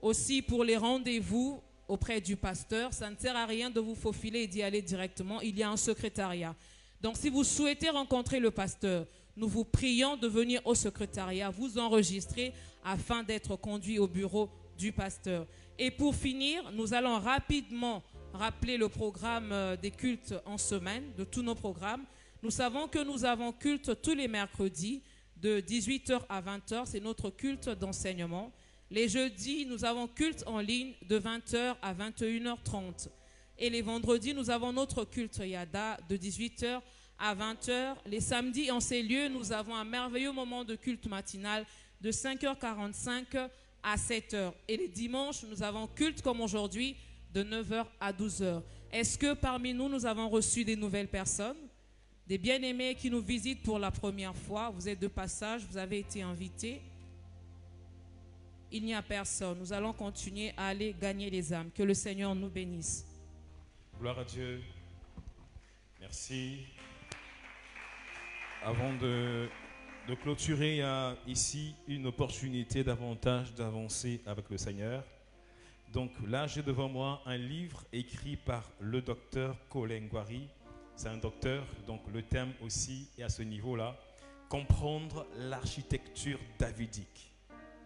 Aussi pour les rendez-vous auprès du pasteur, ça ne sert à rien de vous faufiler et d'y aller directement, il y a un secrétariat. Donc si vous souhaitez rencontrer le pasteur, nous vous prions de venir au secrétariat, vous enregistrer afin d'être conduit au bureau du pasteur. Et pour finir, nous allons rapidement rappeler le programme des cultes en semaine, de tous nos programmes. Nous savons que nous avons culte tous les mercredis de 18h à 20h, c'est notre culte d'enseignement. Les jeudis, nous avons culte en ligne de 20h à 21h30. Et les vendredis, nous avons notre culte Yada de 18h à 20h. Les samedis, en ces lieux, nous avons un merveilleux moment de culte matinal de 5h45 à 7h. Et les dimanches, nous avons culte comme aujourd'hui de 9h à 12h. Est-ce que parmi nous, nous avons reçu des nouvelles personnes? Des bien-aimés qui nous visitent pour la première fois? Vous êtes de passage, vous avez été invités? Il n'y a personne. Nous allons continuer à aller gagner les âmes. Que le Seigneur nous bénisse. Gloire à Dieu. Merci. Avant de clôturer, il y a ici une opportunité davantage d'avancer avec le Seigneur. Donc là, j'ai devant moi un livre écrit par le docteur Colin Guari. C'est un docteur, donc le thème aussi est à ce niveau-là. Comprendre l'architecture davidique.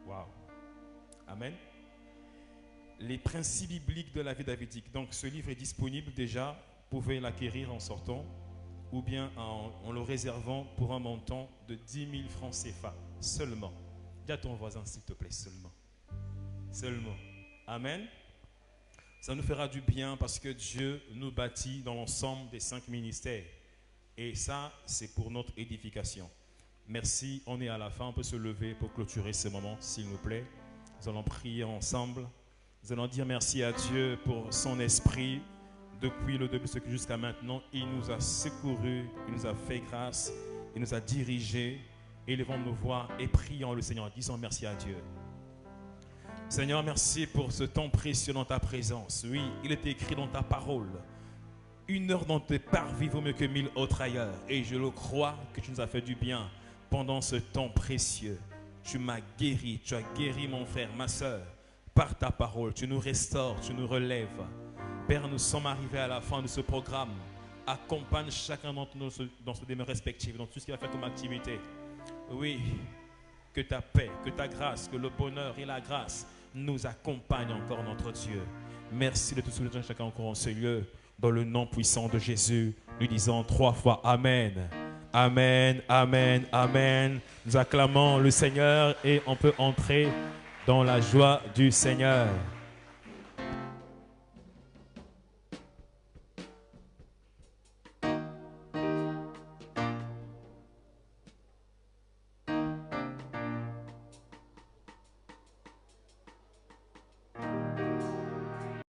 Waouh. Amen. Les principes bibliques de la vie davidique. Donc ce livre est disponible déjà. Vous pouvez l'acquérir en sortant ou bien en le réservant pour un montant de 10 000 francs CFA seulement. Dis à ton voisin s'il te plaît, seulement. Seulement. Amen. Ça nous fera du bien parce que Dieu nous bâtit dans l'ensemble des 5 ministères. Et ça, c'est pour notre édification. Merci. On est à la fin. On peut se lever pour clôturer ce moment, s'il vous plaît. Nous allons prier ensemble. Nous allons dire merci à Dieu pour son esprit. Depuis le début jusqu'à maintenant, il nous a secourus, il nous a fait grâce, il nous a dirigés. Élevons nos voix et prions le Seigneur, disons merci à Dieu. Seigneur, merci pour ce temps précieux dans ta présence. Oui, il est écrit dans ta parole. 1 heure dans tes parvis vaut mieux que 1000 autres ailleurs. Et je le crois que tu nous as fait du bien pendant ce temps précieux. Tu m'as guéri, tu as guéri mon frère, ma soeur. Par ta parole, tu nous restaures, tu nous relèves. Père, nous sommes arrivés à la fin de ce programme. Accompagne chacun d'entre nous dans ce demeure respectif, dans tout ce qu'il va faire comme activité. Oui, que ta paix, que ta grâce, que le bonheur et la grâce nous accompagnent encore, notre Dieu. Merci de tout soutenir chacun encore en ce lieu. Dans le nom puissant de Jésus, nous disons 3 fois Amen. Amen, Amen, Amen. Nous acclamons le Seigneur et on peut entrer dans la joie du Seigneur.